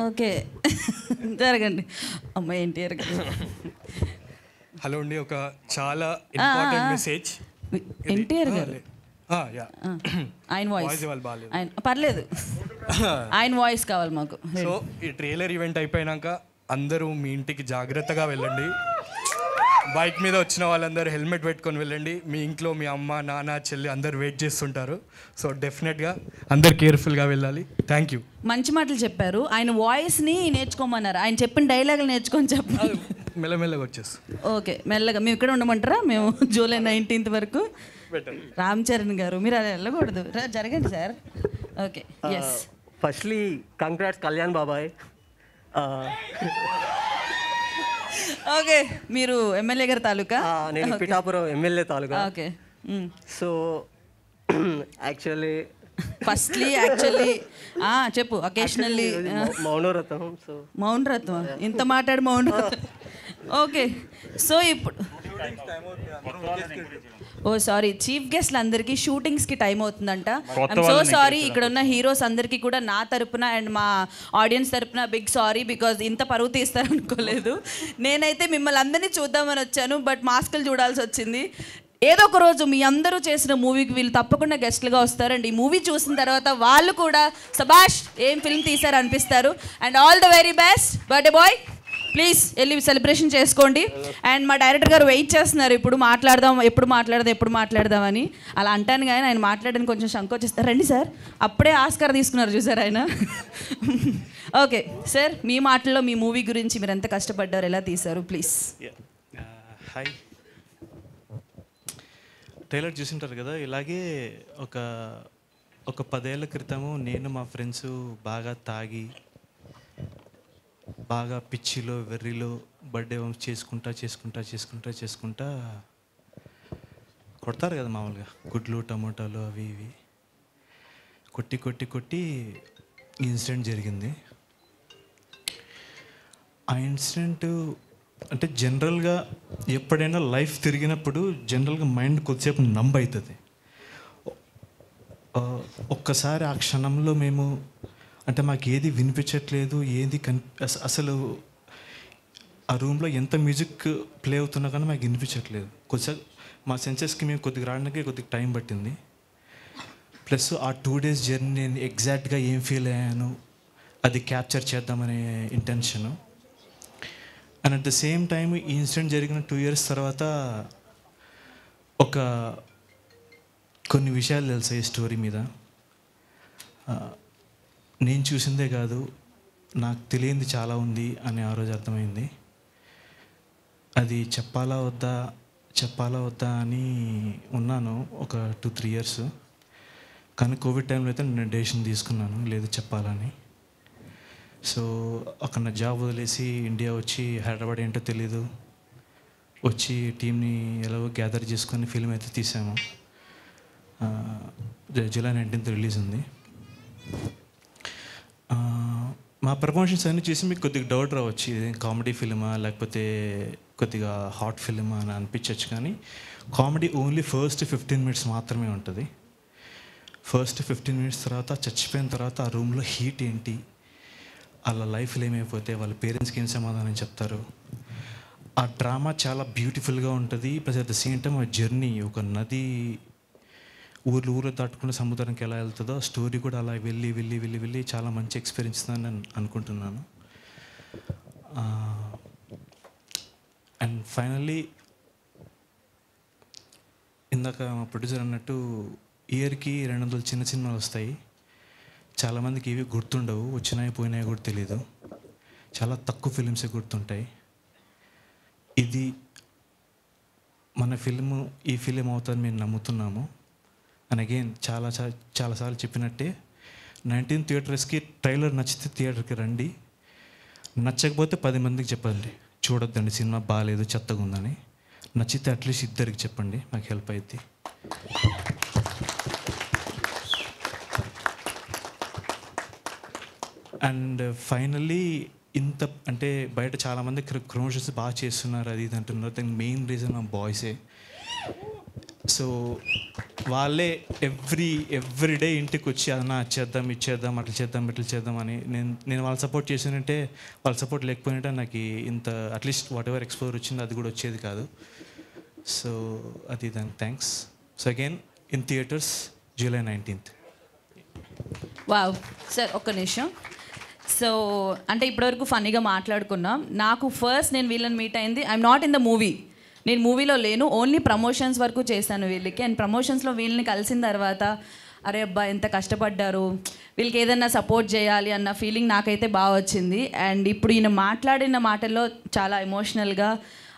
ఓకే, జరగండి. అమ్మాయి ఎన్టీఆర్ గారు. హలో అండి, ఒక చాలా ఇంపార్టెంట్ మెసేజ్. ఎన్టీఆర్ గారు ఆయన వాయిస్ పర్లేదు, ఆయన వాయిస్ కావాలి మాకు. సో ఈ ట్రైలర్ ఈవెంట్ అయిపోయినాక అందరూ మీ ఇంటికి జాగ్రత్తగా వెళ్ళండి. బైక్ మీద వచ్చిన వాళ్ళందరూ హెల్మెట్ పెట్టుకొని వెళ్ళండి. మీ ఇంట్లో మీ అమ్మ నాన్న చెల్లి అందరు వెయిట్ చేస్తుంటారు. సో డెఫినెట్గా అందరు కేర్ఫుల్గా వెళ్ళాలి. Thank you. మంచి మాటలు చెప్పారు. ఆయన వాయిస్ని నేర్చుకోమన్నారు. ఆయన చెప్పిన డైలాగులు నేర్చుకొని చెప్పారు. మెల్లమెల్లగా వచ్చేసి ఓకే, మెల్లగా. మేము ఇక్కడ ఉండమంటారా? మేము జూలై 19th వరకు. రామ్ చరణ్ గారు మీరు అలా వెళ్ళకూడదు, జరగండి sir. Okay, yes. Firstly congrats Kalyan బాబాయ్. ఓకే, మీరు ఎమ్మెల్యే గారి తాలూకా? నేను పిఠాపురం ఎమ్మెల్యే తాలూకా. ఓకే. సో యాక్చువల్లీ చెప్పు. అకేషనల్లీ మౌనవ్రతం. సో మౌనరత్వం ఇంత మాట్లాడు మౌనరత్వం. ఓకే, సో ఇప్పుడు సారీ, చీఫ్ గెస్ట్లు అందరికీ షూటింగ్స్కి టైం అవుతుందంట. I'm so sorry. ఇక్కడ ఉన్న హీరోస్ అందరికీ కూడా నా తరపున అండ్ మా ఆడియన్స్ తరపున బిగ్ సారీ, బికాజ్ ఇంత పరువు తీస్తారనుకోలేదు. నేనైతే మిమ్మల్ని అందరినీ చూద్దామని వచ్చాను, బట్ మాస్కులు చూడాల్సి వచ్చింది. ఏదో ఒక రోజు మీ అందరూ చేసిన మూవీకి వీళ్ళు తప్పకుండా గెస్ట్లుగా వస్తారు. అండ్ ఈ మూవీ చూసిన తర్వాత వాళ్ళు కూడా సబాష్ ఏం ఫిల్మ్ తీశారు అనిపిస్తారు. And all the very best birthday boy. Please వెళ్ళి సెలబ్రేషన్ చేసుకోండి. అండ్ మా డైరెక్టర్ గారు వెయిట్ చేస్తున్నారు, ఎప్పుడు మాట్లాడదామని. అలా అంటాను కానీ ఆయన మాట్లాడడానికి కొంచెం సంకోచిస్తారు. రండి సార్, అప్పుడే ఆస్కార్ తీసుకున్నారు చూసారు ఆయన. ఓకే సార్, మీ మాటల్లో మీ మూవీ గురించి మీరు ఎంత కష్టపడ్డారు, ఎలా తీశారు, ప్లీజ్. హాయ్. ట్రైలర్ చూసింటారు కదా, ఇలాగే ఒక 10 ఏళ్ల క్రితము నేను మా ఫ్రెండ్స్ బాగా తాగి బాగా పిచ్చిలో వెర్రిలో బర్త్డే చేసుకుంటా కొడతారు కదా మామూలుగా, గుడ్లు టమోటాలు అవి ఇవి కొట్టి ఇన్సిడెంట్ జరిగింది. ఆ ఇన్సిడెంట్ అంటే జనరల్గా ఎప్పుడైనా లైఫ్ తిరిగినప్పుడు జనరల్గా మైండ్ కొద్దిసేపు నంబ్ అవుతుంది. ఒక్కసారి ఆ క్షణంలో మేము అంటే మాకు ఏది వినిపించట్లేదు, ఏది అసలు ఆ రూమ్లో ఎంత మ్యూజిక్ ప్లే అవుతున్నా కానీ మాకు వినిపించట్లేదు. కొద్దిసేపు మా సెన్సెస్కి మేము కొద్దిగా రావడానికి కొద్దిగా టైం పట్టింది. ప్లస్ ఆ 2 days జర్నీ నేను ఎగ్జాక్ట్గా ఏం ఫీల్ అయ్యాను అది క్యాప్చర్ చేద్దామనే intention. And at the same time ఈ ఇన్సిడెంట్ జరిగిన 2 years తర్వాత కొన్ని విషయాలు తెలుసాయి ఈ స్టోరీ మీద. నేను చూసిందే కాదు, నాకు తెలియంది చాలా ఉంది అని ఆ రోజు అర్థమైంది. అది చెప్పాలా వద్దా అని ఉన్నాను ఒక 2-3 years. కానీ కోవిడ్ టైంలో అయితే నేను డెసిషన్ తీసుకున్నాను, లేదు చెప్పాలని. సో అక్కడ నా జాబ్ వదిలేసి ఇండియా వచ్చి హైదరాబాద్ ఏంటో తెలీదు వచ్చి టీంని ఎలాగో గ్యాదర్ చేసుకొని ఫిల్మ్ అయితే తీసాము. జూలై 19th రిలీజ్ ఉంది. మా ప్రమోషన్స్ అన్నీ చూసి మీకు కొద్దిగా డౌట్ రావచ్చు, ఇది కామెడీ ఫిల్మా లేకపోతే కొద్దిగా హాట్ ఫిల్మా అని అనిపించవచ్చు. కానీ కామెడీ ఓన్లీ ఫస్ట్ 15 minutes మాత్రమే ఉంటుంది. ఫస్ట్ 15 minutes తర్వాత చచ్చిపోయిన తర్వాత ఆ రూమ్లో హీట్ ఏంటి, వాళ్ళ లైఫ్లో ఏమైపోతే వాళ్ళ పేరెంట్స్కి ఏం సమాధానం చెప్తారు, ఆ డ్రామా చాలా బ్యూటిఫుల్గా ఉంటుంది. Plus at the same time ఆ జర్నీ, ఒక నది ఊర్లో దాటుకున్న సముద్రానికి ఎలా వెళ్తుందో స్టోరీ కూడా అలా వెళ్ళి చాలా మంచి ఎక్స్పీరియన్స్ అని అనుకుంటున్నాను. అండ్ ఫైనల్లీ ఇందాక మా ప్రొడ్యూసర్ అన్నట్టు ఇయర్కి 200 చిన్న సినిమాలు వస్తాయి. చాలామందికి ఇవి గుర్తుండవు, వచ్చినాయి పోయినాయి కూడా తెలీదు. చాలా తక్కువ ఫిలిమ్సే గుర్తుంటాయి. ఇది మన ఫిల్ము, ఈ ఫిలిం అవుతుందని మేము నమ్ముతున్నాము. అండ్ అగైన్ చాలాసార్లు చెప్పినట్టే 19 theatresకి ట్రైలర్ నచ్చితే థియేటర్కి రండి, నచ్చకపోతే 10 మందికి చెప్పండి చూడొద్దండి సినిమా బాగాలేదు చెత్తగా ఉందని. నచ్చితే అట్లీస్ట్ 2 చెప్పండి, మాకు హెల్ప్ అవుద్ది. అండ్ ఫైనల్లీ ఇంత అంటే బయట చాలామంది ప్రమోషన్స్ బాగా చేస్తున్నారు అది ఇది అంటున్నారు. దానికి మెయిన్ రీజన్ మా బాయ్సే. సో వాళ్ళే ఎవ్రీ డే ఇంటికి వచ్చి అన్నా చేద్దాం ఇచ్చేద్దాం అట్లా చేద్దాం ఇట్లా చేద్దాం అని నేను వాళ్ళు సపోర్ట్ చేసినట్టే, వాళ్ళ సపోర్ట్ లేకపోయినట్టే నాకు ఇంత అట్లీస్ట్ వాట్ ఎవర్ ఎక్స్పోజర్ వచ్చిందో అది కూడా వచ్చేది కాదు. సో అది దానికి thanks. So again in theatres July 19th. Wow sir, ఒక్క నిమిషం. సో అంటే ఇప్పటివరకు ఫన్నీగా మాట్లాడుకున్నాం. నాకు ఫస్ట్ నేను వీళ్ళని మీట్ అయింది, I'm not in the movie, నేను మూవీలో లేను, ఓన్లీ ప్రమోషన్స్ వరకు చేశాను వీళ్ళకి. అండ్ ప్రమోషన్స్లో వీళ్ళని కలిసిన తర్వాత అరే అబ్బా ఎంత కష్టపడ్డారు, వీళ్ళకి ఏదైనా సపోర్ట్ చేయాలి అన్న ఫీలింగ్ నాకైతే బాగా వచ్చింది. అండ్ ఇప్పుడు ఈయన మాట్లాడిన మాటల్లో చాలా ఎమోషనల్గా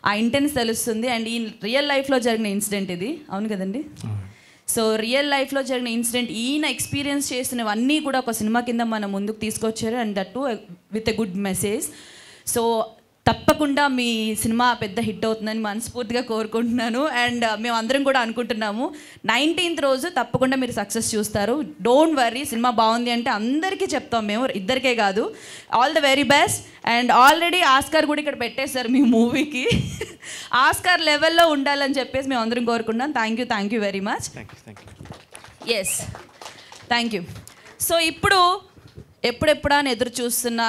ఆ ఇంటెన్స్ తెలుస్తుంది. అండ్ ఈ రియల్ లైఫ్లో జరిగిన ఇన్సిడెంట్ ఇది, అవును కదండి? సో రియల్ లైఫ్లో జరిగిన ఇన్సిడెంట్, ఈయన ఎక్స్పీరియన్స్ చేసినవన్నీ కూడా ఒక సినిమా కింద మన ముందుకు తీసుకొచ్చారు. And that to with a good message. So తప్పకుండా మీ సినిమా పెద్ద హిట్ అవుతుందని మనస్ఫూర్తిగా కోరుకుంటున్నాను. అండ్ మేము అందరం కూడా అనుకుంటున్నాము 19th రోజు తప్పకుండా మీరు సక్సెస్ చూస్తారు. డోంట్ వర్రీ, సినిమా బాగుంది అంటే అందరికీ చెప్తాం మేము, ఇద్దరికే కాదు. All the very best. And already Oscar కూడా ఇక్కడ పెట్టేశారు మీ మూవీకి. ఆస్కార్ లెవెల్లో ఉండాలని చెప్పేసి మేము అందరం కోరుకుంటున్నాం. Thank you very much. Yes, thank you. So ఇప్పుడు ఎప్పుడెప్పుడా అని ఎదురు చూస్తున్న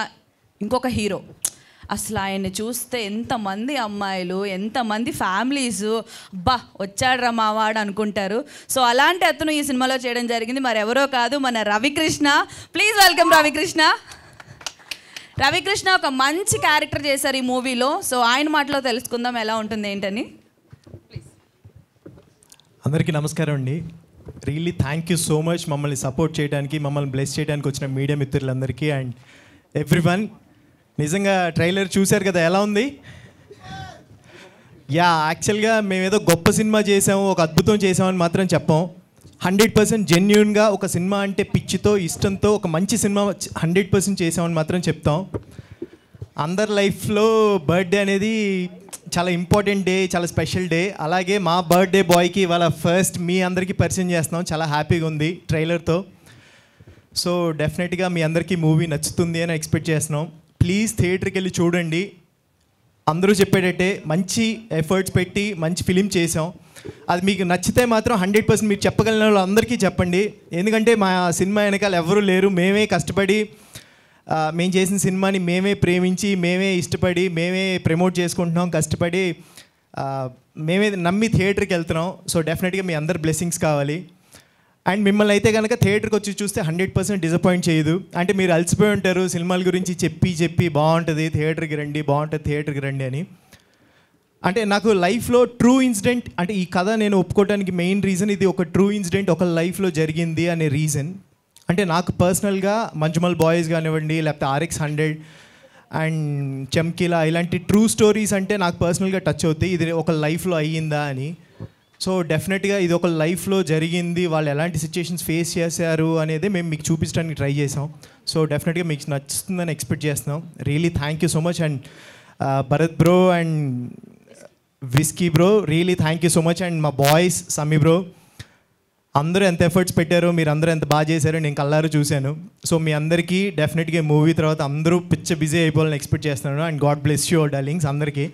ఇంకొక హీరో. అసలు ఆయన్ని చూస్తే ఎంతమంది అమ్మాయిలు, ఎంతమంది ఫ్యామిలీస్ బా వచ్చాడ్రా మావాడు అనుకుంటారు. సో అలాంటి అతను ఈ సినిమాలో చేయడం జరిగింది, మరి ఎవరో కాదు మన రవికృష్ణ. Please welcome Ravikrishna. రవికృష్ణ ఒక మంచి క్యారెక్టర్ చేశారు ఈ మూవీలో. సో ఆయన మాటలో తెలుసుకుందాం ఎలా ఉంటుంది ఏంటని. అందరికీ నమస్కారం అండి. Really thank you so much మమ్మల్ని సపోర్ట్ చేయడానికి, మమ్మల్ని బ్లెస్ చేయడానికి వచ్చిన మీడియా మిత్రులందరికీ అండ్ ఎవ్రీవన్. నిజంగా ట్రైలర్ చూశారు కదా, ఎలా ఉంది? యాక్చువల్గా మేమేదో గొప్ప సినిమా చేసాము, ఒక అద్భుతం చేసామని మాత్రం చెప్పాం. 100% జెన్యూన్గా ఒక సినిమా అంటే పిచ్చితో, ఇష్టంతో ఒక మంచి సినిమా 100% చేసామని మాత్రం చెప్తాం. అందరి లైఫ్లో బర్త్డే అనేది చాలా ఇంపార్టెంట్ డే, చాలా స్పెషల్ డే. అలాగే మా బర్త్డే బాయ్కి ఇవాళ ఫస్ట్ మీ అందరికీ పరిచయం చేస్తున్నాం. చాలా హ్యాపీగా ఉంది ట్రైలర్తో. సో డెఫినెట్గా మీ అందరికీ మూవీ నచ్చుతుంది అని ఎక్స్పెక్ట్ చేస్తున్నాం. ప్లీజ్ థియేటర్కి వెళ్ళి చూడండి. అందరూ చెప్పేటట్టే మంచి ఎఫర్ట్స్ పెట్టి మంచి ఫిలిం చేసాం. అది మీకు నచ్చితే మాత్రం 100% మీరు చెప్పగలిగిన వాళ్ళు అందరికీ చెప్పండి. ఎందుకంటే మా సినిమా వెనకాల ఎవరూ లేరు, మేమే కష్టపడి మేము చేసిన సినిమాని మేమే ప్రేమించి, మేమే ఇష్టపడి, మేమే ప్రమోట్ చేసుకుంటున్నాం, కష్టపడి మేమే నమ్మి థియేటర్కి వెళ్తున్నాం. సో డెఫినెట్గా మీ అందరి బ్లెస్సింగ్స్ కావాలి. అండ్ మిమ్మల్ని అయితే కనుక థియేటర్కి వచ్చి చూస్తే 100% డిసప్పాయింట్ చేయదు. అంటే మీరు అలసిపోయి ఉంటారు సినిమాల గురించి చెప్పి బాగుంటుంది థియేటర్కి రండి, బాగుంటుంది థియేటర్కి రండి అని. అంటే నాకు లైఫ్లో ట్రూ ఇన్సిడెంట్, అంటే ఈ కథ నేను ఒప్పుకోవడానికి మెయిన్ రీజన్ ఇది ఒక ట్రూ ఇన్సిడెంట్ ఒక లైఫ్లో జరిగింది అనే రీజన్. అంటే నాకు పర్సనల్గా మంజుమల్ బాయ్స్ కానివ్వండి, లేకపోతే RX100 అండ్ చమ్కీలా ఇలాంటి ట్రూ స్టోరీస్ అంటే నాకు పర్సనల్గా టచ్ అవుతాయి. ఇది ఒక లైఫ్లో అయ్యిందా అని. సో డెఫినెట్గా ఇది ఒక లైఫ్లో జరిగింది, వాళ్ళు ఎలాంటి సిచ్యుయేషన్స్ ఫేస్ చేశారు అనేది మేము మీకు చూపించడానికి ట్రై చేసాం. సో డెఫినెట్గా మీకు నచ్చుతుందని ఎక్స్పెక్ట్ చేస్తున్నాం. Really thank you so much. And Bharath bro and whisky bro, really thank you so much. And మా బాయ్స్ సమీ బ్రో, అందరూ ఎంత ఎఫర్ట్స్ పెట్టారో, మీరు అందరూ ఎంత బాగా చేశారో నేను కళ్ళారు చూశాను. సో మీ అందరికీ డెఫినెట్గా మూవీ తర్వాత అందరూ బిజీ అయిపోవాలని ఎక్స్పెక్ట్ చేస్తున్నాను. And God bless you darlings అందరికీ.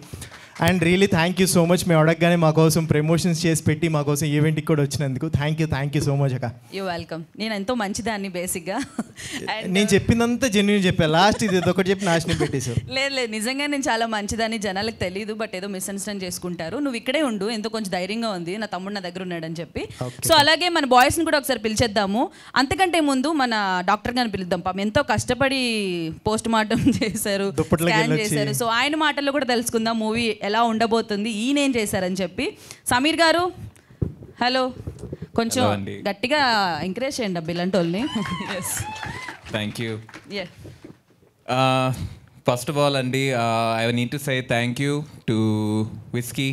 And really thank you so much. మేము అడగగానే మా కోసం ప్రమోషన్స్ చేసి పెట్టి మా కోసం ఈవెంట్కి కూడా వచ్చినందుకు థ్యాంక్ యూ సో మచ్ అక్క. You welcome. నేను ఎంతో మంచిదాన్ని బేసిక్గా. నేను చెప్పిందంతా జెన్యూన్ చెప్పాను, లాస్ట్ ఇది ఒకటి చెప్పి నాశనం పెట్టేశారు. లేదు నిజంగా నేను చాలా మంచిదాన్ని, జనాలకు తెలియదు, బట్ ఏదో మిస్అండర్స్టాండ్ చేసుకుంటారు. నువ్వు ఇక్కడే ఉండు, ఎంతో కొంచెం ధైర్యంగా ఉంది, నా తమ్ముడు నా దగ్గర ఉన్నాడని చెప్పి. సో అలాగే మన బాయ్స్ని కూడా ఒకసారి పిలిచేద్దాము. అంతకంటే ముందు మన డాక్టర్ గారిని పిలుద్దాం. పాపం ఎంతో కష్టపడి పోస్ట్ మార్టం చేశారు, స్కాన్ చేశారు. సో ఆయన మాటల్లో కూడా తెలుసుకుందాం మూవీ ఎలా ఉండబోతుంది, ఈయనేం చేశారని చెప్పి. సమీర్ గారు హలో, కొంచెం గట్టిగా ఎంకరేజ్ చేయండి అబ్బా ఇలాంటి వాళ్ళని. Thank you. First of all అండి, I need to say thank you to Whisky,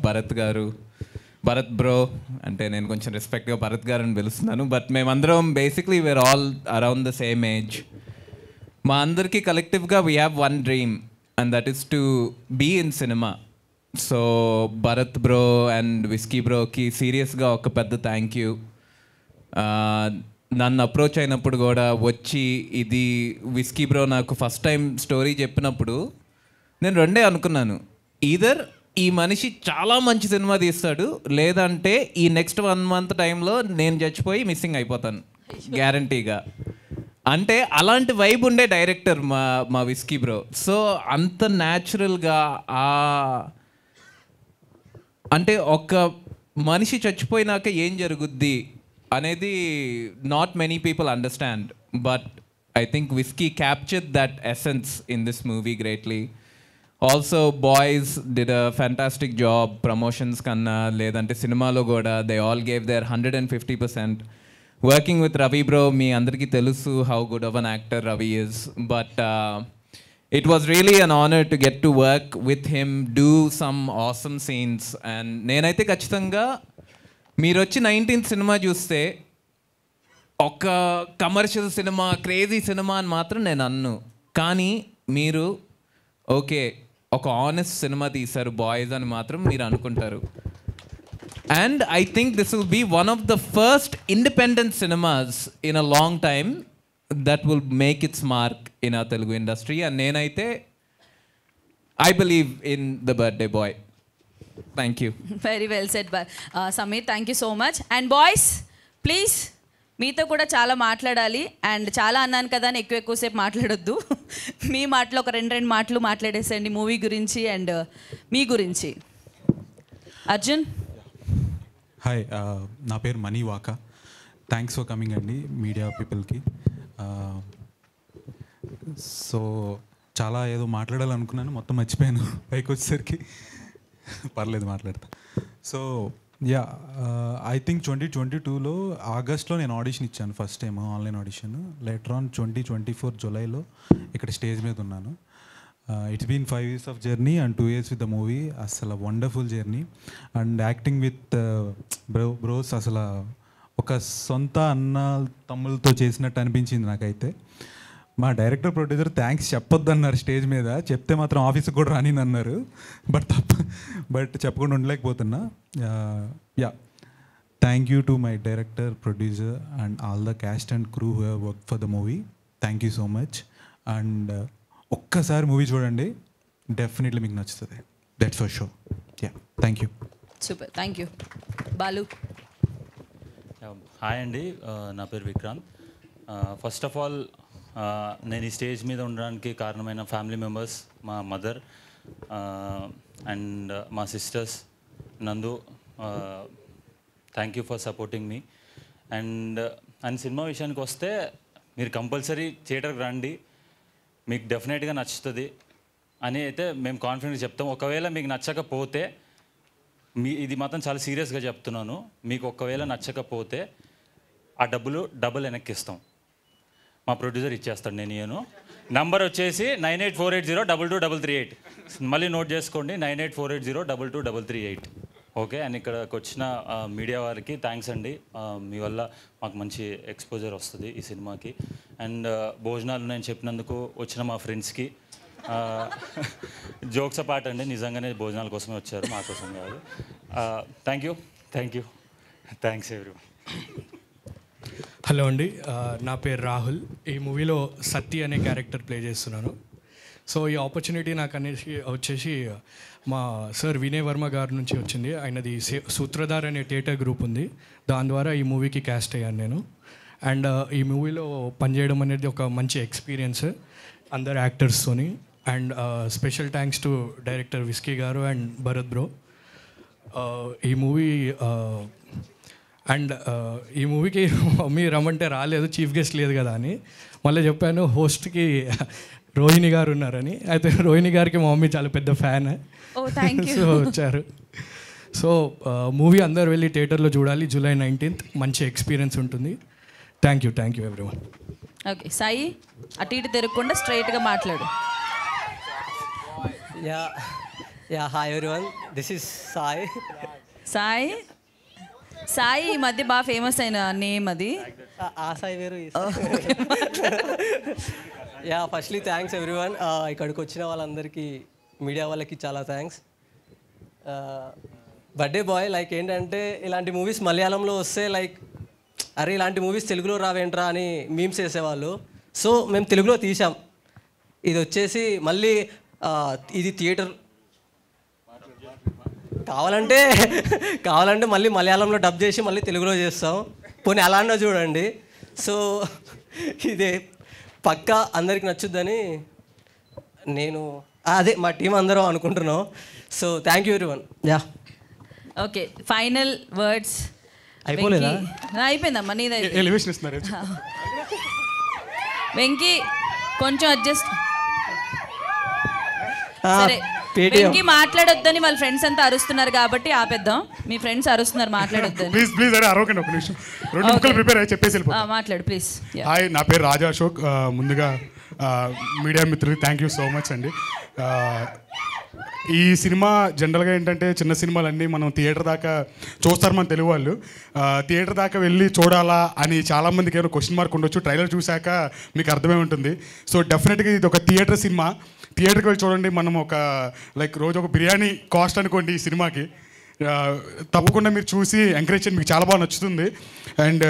Bharath garu, Bharath bro అంటే నేను కొంచెం రెస్పెక్ట్గా భరత్ గారు అని పిలుస్తున్నాను. బట్ మేమందరం basically we are all around the same age. మా అందరికీ కలెక్టివ్గా we have one dream and that is to be in cinema. So Bharath bro and Whisky బ్రోకి సీరియస్గా ఒక పెద్ద థ్యాంక్ యూ. నన్ను అప్రోచ్ అయినప్పుడు కూడా వచ్చి, ఇది విస్కీ బ్రో నాకు ఫస్ట్ టైం స్టోరీ చెప్పినప్పుడు నేను రెండే అనుకున్నాను, ఈదర్ ఈ మనిషి చాలా మంచి సినిమా తీస్తాడు, లేదంటే ఈ నెక్స్ట్ 1 month టైంలో నేను చచ్చిపోయి మిస్సింగ్ అయిపోతాను గ్యారంటీగా. అంటే అలాంటి వైబ్ ఉండే డైరెక్టర్ మా విస్కీ బ్రో. సో అంత న్యాచురల్గా అంటే ఒక మనిషి చచ్చిపోయినాక ఏం జరుగుద్ది అనేది not many people understand, but I think Whisky captured that essence in this movie greatly. Also boys did a fantastic job promotions కన్నా లేదంటే సినిమాలో కూడా they all gave their 150%. Working with Ravi bro, మీ అందరికీ తెలుసు how good of an actor Ravi is, but it was really an honor to get to work with him, do some awesome scenes. And నేనైతే ఖచ్చితంగా మీరు వచ్చి 19th సినిమా చూస్తే ఒక commercial cinema, crazy cinema అని మాత్రం నేను అన్ను. కానీ మీరు ఓకే ఒక ఆనెస్ట్ సినిమా తీశారు బాయ్స్ అని మాత్రం మీరు అనుకుంటారు. And I think this will be one of the first independent cinemas in a long time that will make its mark in our Telugu industry. And nenaithe I believe in the birthday boy. Thank you. Very well said, Sameer. Thank you so much. And boys, please మీతో కూడా చాలా మాట్లాడాలి. And చాలా అన్నాను కదా అని ఎక్కువసేపు మాట్లాడొద్దు. మీ మాటలో ఒక రెండు మాటలు మాట్లాడేసేయండి మూవీ గురించి అండ్ మీ గురించి. అర్జున్. హాయ్, నా పేరు Mani Vaka. Thanks for coming అండి మీడియా పీపుల్కి. సో చాలా ఏదో మాట్లాడాలనుకున్నాను, మొత్తం మర్చిపోయాను పైకి వచ్చేసరికి. పర్లేదు మాట్లాడతా. సో యా, ఐ థింక్ 2022లో ఆగస్ట్లో నేను ఆడిషన్ ఇచ్చాను first time, online audition. Later on 2024 జూలైలో ఇక్కడ స్టేజ్ మీద ఉన్నాను. It's been 5 years of journey and 2 years with the movie. అసలు wonderful journey. And acting with bros అసలు ఒక సొంత అన్న తమ్ములతో చేసినట్టు అనిపించింది నాకైతే. మా డైరెక్టర్ ప్రొడ్యూసర్ థ్యాంక్స్ చెప్పొద్దు అన్నారు స్టేజ్ మీద, చెప్తే మాత్రం ఆఫీస్కి కూడా రాని అన్నారు. బట్ చెప్పకుండా ఉండలేకపోతున్నా. Yeah, thank you to my director, producer and all the cast and crew who have work for the movie. Thank you so much. And ఒక్కసారి మూవీ చూడండి, డెఫినెట్లీ మీకు నచ్చుతుంది. That's for sure. Yeah, thank you. Super, thank you. Balu. Hi అండి, నా పేరు Vikrant. First of all నేను ఈ stage మీద ఉండడానికి కారణమైన ఫ్యామిలీ మెంబర్స్, మా మదర్ అండ్ మా సిస్టర్స్, నందు. Thank you for supporting me. And cinema విషయానికి వస్తే మీరు కంపల్సరీ థియేటర్కి రండి, మీకు డెఫినెట్గా నచ్చుతుంది అని అయితే మేము కాన్ఫిడెంట్గా చెప్తాం. ఒకవేళ మీకు నచ్చకపోతే, ఇది మాత్రం చాలా సీరియస్గా చెప్తున్నాను, మీకు ఒకవేళ నచ్చకపోతే ఆ డబుల్ వెనక్కి ఇస్తాం. మా ప్రొడ్యూసర్ ఇచ్చేస్తాడు, నేను నంబర్ వచ్చేసి 9848022338. మళ్ళీ నోట్ చేసుకోండి, 9848022338. ఓకే. అండ్ ఇక్కడికి వచ్చిన మీడియా వారికి థ్యాంక్స్ అండి. మీ వల్ల మాకు మంచి ఎక్స్పోజర్ వస్తుంది ఈ సినిమాకి. అండ్ భోజనాలు నేను చెప్పినందుకు వచ్చిన మా ఫ్రెండ్స్కి జోక్స్ అపార్ట్ అండి, నిజంగానే భోజనాల కోసమే వచ్చారు, మా కోసం కాదు. Thank you. Thanks everyone. Hello అండి, నా పేరు రాహుల్. ఈ మూవీలో సత్తి అనే క్యారెక్టర్ ప్లే చేస్తున్నాను. సో ఈ ఆపర్చునిటీ నాకు అనేసి వచ్చేసి మా సార్ వినయ్ వర్మ గారి నుంచి వచ్చింది. ఆయనది సూత్రధార్ అనే థియేటర్ గ్రూప్ ఉంది, దాని ద్వారా ఈ మూవీకి క్యాస్ట్ అయ్యాను నేను. అండ్ ఈ మూవీలో పనిచేయడం అనేది ఒక మంచి ఎక్స్పీరియన్స్ అందరు యాక్టర్స్తోని. And special thanks to director Whisky garu and Bharath bro. ఈ మూవీ అండ్ ఈ మూవీకి మమ్మీ రమ్మంటే రాలేదు, చీఫ్ గెస్ట్ లేదు కదా అని. మళ్ళీ చెప్పాను హోస్ట్కి రోహిణి గారు ఉన్నారని. అయితే రోహిణి గారికి మా మమ్మీ చాలా పెద్ద ఫ్యాన్, సో వచ్చారు. సో మూవీ అందరు వెళ్ళి థియేటర్లో చూడాలి. July 19th మంచి ఎక్స్పీరియన్స్ ఉంటుంది. Thank you everyone. Okay Sai, అటు ఇటు తిరగకుండా స్ట్రైట్గా మాట్లాడు. Yeah hi everyone, this is Sai. Sai ఈ మధ్య బాగా ఫేమస్ అయిన నేమ్ అది. ఆ సాయి వేరు. Yeah, firstly thanks everyone. ఇక్కడికి వచ్చిన వాళ్ళందరికీ, మీడియా వాళ్ళకి చాలా థ్యాంక్స్. బర్త్డే బాయ్ లైక్ ఏంటంటే, ఇలాంటి మూవీస్ మలయాళంలో వస్తే లైక్ అరే ఇలాంటి మూవీస్ తెలుగులో రావేంట్రా అని మీమ్స్ వేసేవాళ్ళు. సో మేము తెలుగులో తీసాం. ఇది వచ్చేసి మళ్ళీ ఇది థియేటర్ కావాలంటే మళ్ళీ మలయాళంలో డబ్ చేసి మళ్ళీ తెలుగులో చేస్తాం. పోనీ అలానే చూడండి. సో ఇదే పక్కా అందరికి నచ్చుద్దని నేను అదే మా టీం అందరం అనుకుంటున్నాం. So thank you everyone. Yeah, okay. Final words అయిపోలేదా? అయిపోయిందమ్మా, నీదైతే. ఎలివేషన్ ఇస్తున్నారు. వెంకీ కొంచెం అడ్జస్ట్. సరే వెంకీ మాట్లాడొద్దని వాళ్ళ ఫ్రెండ్స్ అంతా అరుస్తున్నారు కాబట్టి ఆపేద్దాం. మీ ఫ్రెండ్స్ అరుస్తున్నారు మాట్లాడొద్దని. ప్లీజ్ అరే అరవకండి, ఒక నిమిషం 2 ముక్కలు ప్రిపేర్ అయ్యి చెప్పేసి మాట్లాడు ప్లీజ్. హాయ్, నా పేరు రాజా అశోక్. ముందుగా మీడియా మిత్రులు థ్యాంక్ యూ సో మచ్ అండి. ఈ సినిమా జనరల్గా ఏంటంటే చిన్న సినిమాలన్నీ మనం థియేటర్ దాకా చూస్తారు మన తెలుగు వాళ్ళు. థియేటర్ దాకా వెళ్ళి చూడాలా అని చాలామందికి ఏమైనా క్వశ్చన్ మార్క్ ఉండొచ్చు. ట్రైలర్ చూశాక మీకు అర్థమై ఉంటుంది. సో డెఫినెట్గా ఇది ఒక థియేటర్ సినిమా. థియేటర్కి వెళ్ళి చూడండి. మనం ఒక రోజు ఒక బిర్యానీ కాస్ట్ అనుకోండి ఈ సినిమాకి. తప్పకుండా మీరు చూసి ఎంకరేజ్ చేయండి, మీకు చాలా బాగా నచ్చుతుంది. అండ్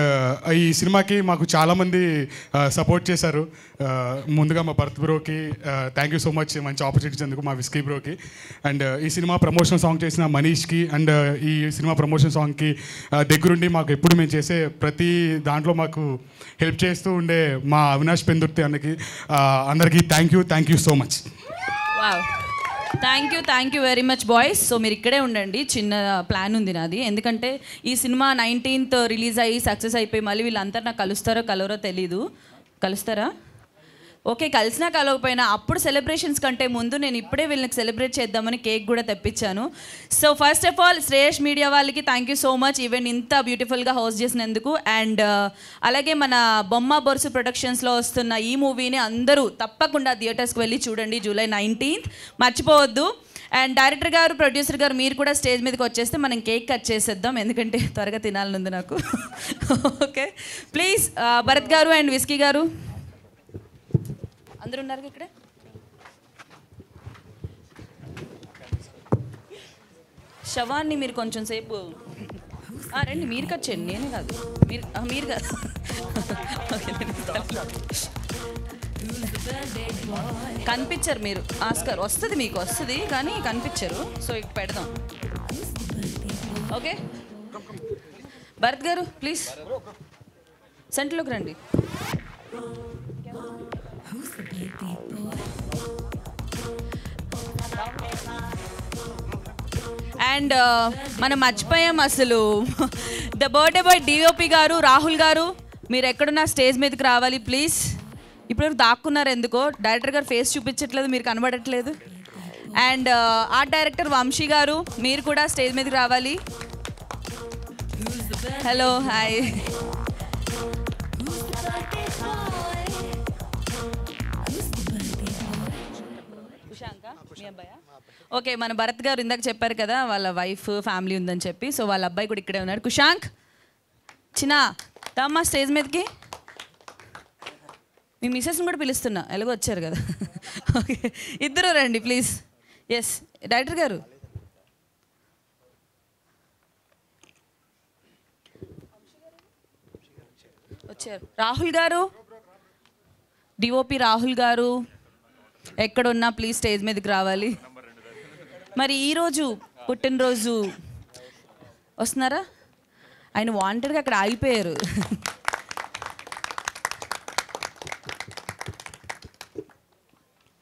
ఈ సినిమాకి మాకు చాలామంది సపోర్ట్ చేశారు. ముందుగా మా భరత్ బ్రోకి థ్యాంక్ యూ సో మచ్, మంచి ఆపర్చునిటీ ఇచ్చేందుకు. మా విస్కీ బ్రోకి అండ్ ఈ సినిమా ప్రమోషన్ సాంగ్ చేసిన మనీష్కి అండ్ ఈ సినిమా ప్రమోషన్ సాంగ్కి దగ్గరుండి మాకు ఎప్పుడు మేము చేసే ప్రతి దాంట్లో మాకు హెల్ప్ చేస్తూ ఉండే మా అవినాష్ పెందుర్తి అన్నకి అందరికీ thank you so much. Thank you very much boys. So మీరు ఇక్కడే ఉండండి, చిన్న ప్లాన్ ఉంది నాది. ఎందుకంటే ఈ సినిమా 19th రిలీజ్ అయ్యి సక్సెస్ అయిపోయి మళ్ళీ వీళ్ళంతా నాకు కలుస్తారో కలవరో తెలీదు. కలుస్తారా? ఓకే, కలిసినా కలవకపోయినా అప్పుడు సెలబ్రేషన్స్ కంటే ముందు నేను ఇప్పుడే వీళ్ళకి సెలబ్రేట్ చేద్దామని కేక్ కూడా తెప్పించాను. So first of all Shreyas media వాళ్ళకి thank you so much, event ఇంత బ్యూటిఫుల్గా హోస్ట్ చేసినందుకు. అండ్ అలాగే మన బొమ్మ బొరుసు ప్రొడక్షన్స్లో వస్తున్న ఈ మూవీని అందరూ తప్పకుండా థియేటర్స్కి వెళ్ళి చూడండి. జూలై 19th మర్చిపోవద్దు. అండ్ డైరెక్టర్ గారు, ప్రొడ్యూసర్ గారు మీరు కూడా స్టేజ్ మీదకి వచ్చేస్తే మనం కేక్ కట్ చేసేద్దాం, ఎందుకంటే త్వరగా తినాలనుంది నాకు. ఓకే ప్లీజ్ భరత్ గారు అండ్ విస్కీ గారు అందరూ ఉన్నారు ఇక్కడ. శవాన్ని మీరు కొంచెం సేపు రండి, మీరు కట్ చేయండి, నేనే కాదు, మీరు కాదు. కనిపించరు మీరు. ఆస్కార్ వస్తుంది, మీకు వస్తుంది కానీ కనిపించరు. సో ఇక పెడదాం. ఓకే భరత్ గారు ప్లీజ్ సెంటర్లోకి రండి. అండ్ మనం మర్చిపోయాం అసలు, ద బర్త్డే బాయ్ డిఓపి గారు, రాహుల్ గారు మీరు ఎక్కడున్నా స్టేజ్ మీదకి రావాలి ప్లీజ్. ఇప్పుడు దాక్కున్నారు ఎందుకో, డైరెక్టర్ గారు ఫేస్ చూపించట్లేదు, మీరు కనబడట్లేదు. అండ్ ఆర్ట్ డైరెక్టర్ వంశీ గారు మీరు కూడా స్టేజ్ మీదకి రావాలి. Hello hi. ఓకే, మన భరత్ గారు ఇందాక చెప్పారు కదా వాళ్ళ వైఫ్ ఫ్యామిలీ ఉందని చెప్పి. సో వాళ్ళ అబ్బాయి కూడా ఇక్కడే ఉన్నాడు. కుషాంక్ చిన్న తమ్మా స్టేజ్ మీదకి. మీ మిసెస్ని కూడా పిలుస్తున్నా, ఎలాగో వచ్చారు కదా. ఓకే ఇద్దరు రండి ప్లీజ్. ఎస్ డైరెక్టర్ గారు వచ్చారు. రాహుల్ గారు, డిఓపి రాహుల్ గారు ఎక్కడున్నా ప్లీజ్ స్టేజ్ మీదకి రావాలి. మరి ఈరోజు పుట్టినరోజు వస్తున్నారా? ఆయన వాంటెడ్గా అక్కడ ఆగిపోయారు.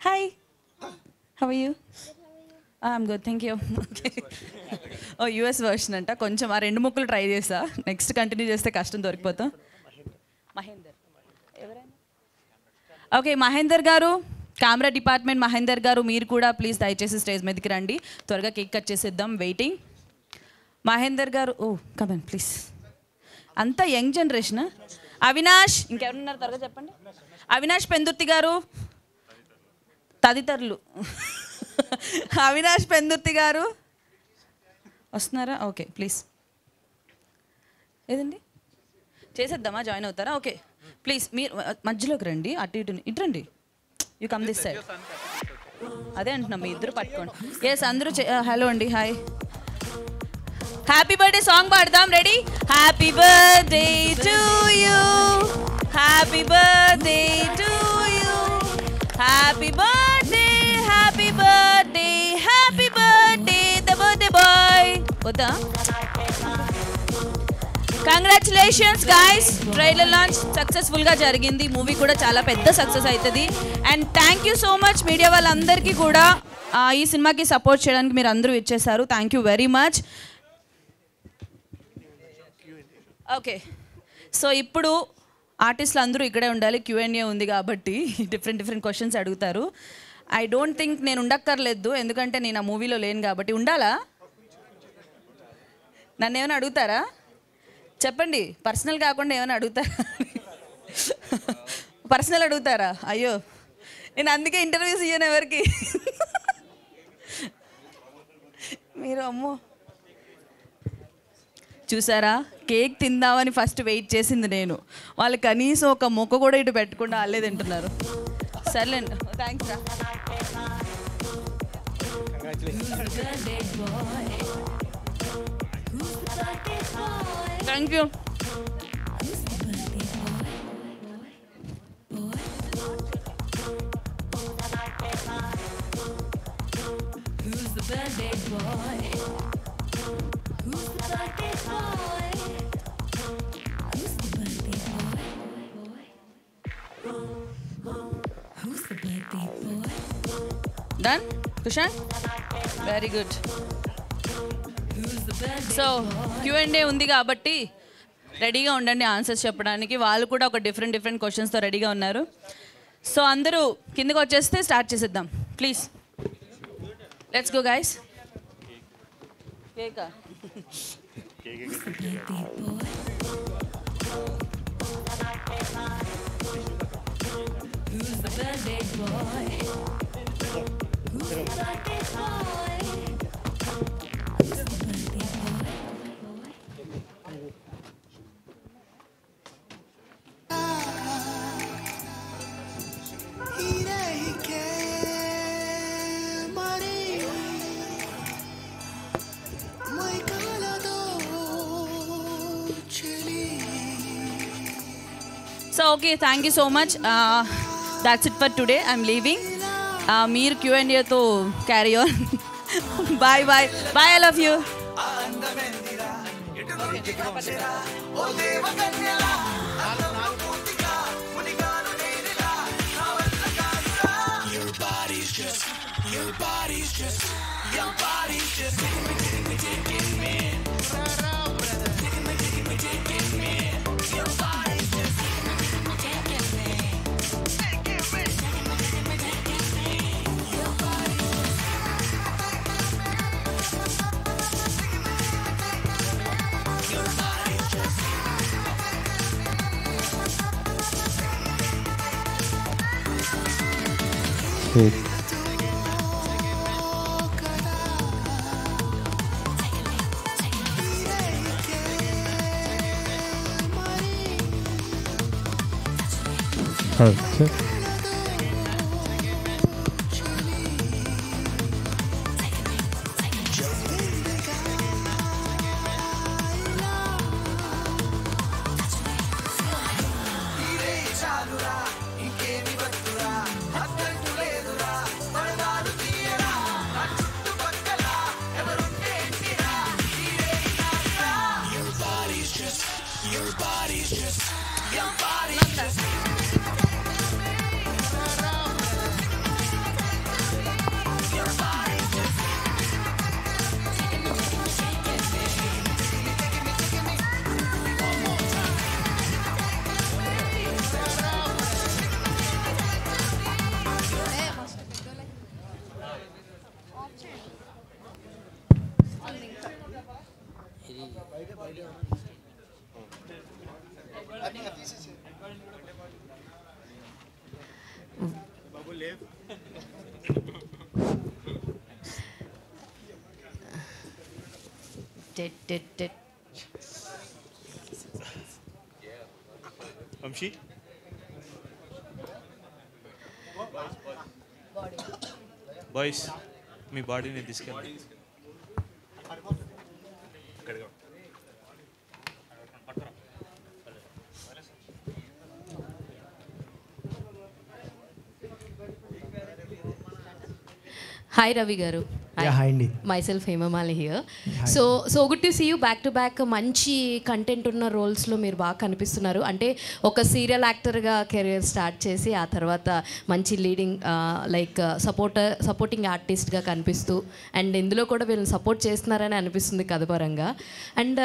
Hi, how are you? I'm good thank you. Okay oh US version అంట, కొంచెం ఆ 2 ముక్కలు ట్రై చేసా, నెక్స్ట్ కంటిన్యూ చేస్తే కష్టం దొరికిపోతాం. మహేందర్ ఎవరైనా? ఓకే మహేందర్ గారు, కెమెరా డిపార్ట్మెంట్ మహేందర్ గారు మీరు కూడా ప్లీజ్ దయచేసి స్టేజ్ మీదకి రండి, త్వరగా కేక్ కట్ చేసేద్దాం. వెయిటింగ్. మహేందర్ గారు ఓ కమన్ ప్లీజ్. అంతా యంగ్ జనరేషన్. అవినాష్ ఇంకెవరున్నారు త్వరగా చెప్పండి. అవినాష్ పెందుర్తి గారు తదితరులు. అవినాష్ పెందుర్తి గారు వస్తున్నారా? Okay please. ఏదండి చేసేద్దామా, జాయిన్ అవుతారా? ఓకే ప్లీజ్ మీరు మధ్యలోకి రండి, అటు ఇటు రండి. You come this side. అదే అంటున్నాం, మీ ఇద్దరు పట్టుకోండి. ఎస్ అందరూ హలో అండి, హాయ్. హ్యాపీ బర్త్డే సాంగ్ పాడదాం. Ready? Happy birthday to you, happy birthday to you, happy birthday, happy birthday, happy birthday the birthday bye. వద్దా? కంగ్రాచులేషన్స్ గైస్, ట్రైలర్ లాంచ్ సక్సెస్ఫుల్గా జరిగింది. మూవీ కూడా చాలా పెద్ద సక్సెస్ అవుతుంది. And thank you so much media వాళ్ళందరికీ కూడా ఈ సినిమాకి సపోర్ట్ చేయడానికి మీరు అందరూ ఇచ్చేసారు. Thank you very much. Okay so ఇప్పుడు ఆర్టిస్టులు అందరూ ఇక్కడే ఉండాలి, Q&A ఉంది కాబట్టి డిఫరెంట్ క్వశ్చన్స్ అడుగుతారు. ఐ డోంట్ థింక్ నేను ఉండక్కర్లేదు, ఎందుకంటే నేను ఆ మూవీలో లేను కాబట్టి. ఉండాలా? నన్ను ఏమైనా అడుగుతారా? చెప్పండి, పర్సనల్ కాకుండా ఏమైనా అడుగుతారా? పర్సనల్ అడుగుతారా? అయ్యో, నేను అందుకే ఇంటర్వ్యూస్ ఇయ్యను ఎవరికి. మీరు అమ్మో చూసారా, కేక్ తిందామని ఫస్ట్ వెయిట్ చేసింది నేను, వాళ్ళు కనీసం ఒక మొక్క కూడా ఇటు పెట్టకుండా వాళ్ళే తింటున్నారు. సర్లేండి, థ్యాంక్స్ రా. Thank you. Done? Kushan? Very good. So Q&A ఉంది కాబట్టి రెడీగా ఉండండి ఆన్సర్స్ చెప్పడానికి. వాళ్ళు కూడా ఒక డిఫరెంట్ క్వశ్చన్స్తో రెడీగా ఉన్నారు. సో అందరూ కిందకి వచ్చేస్తే స్టార్ట్ చేసేద్దాం ప్లీజ్. Let's go guys. కేకా So okay, thank you so much. That's it for today. I'm leaving. Meer Q&A to carry on. Bye bye. Bye, I love you. Your body's just Vamsi boys మీ బాడీని తీసుకెళ్ళండి. Hi Ravi గారు, hi అండి. myself Hemamali here. So good to see you back to back. మంచి content ఉన్న రోల్స్లో మీరు బాగా కనిపిస్తున్నారు. అంటే ఒక సీరియల్ యాక్టర్గా కెరీర్ స్టార్ట్ చేసి ఆ తర్వాత మంచి లీడింగ్ లైక్ సపోర్టింగ్ ఆర్టిస్ట్గా కనిపిస్తూ అండ్ ఇందులో కూడా వీళ్ళని సపోర్ట్ చేస్తున్నారని అనిపిస్తుంది కథపరంగా. అండ్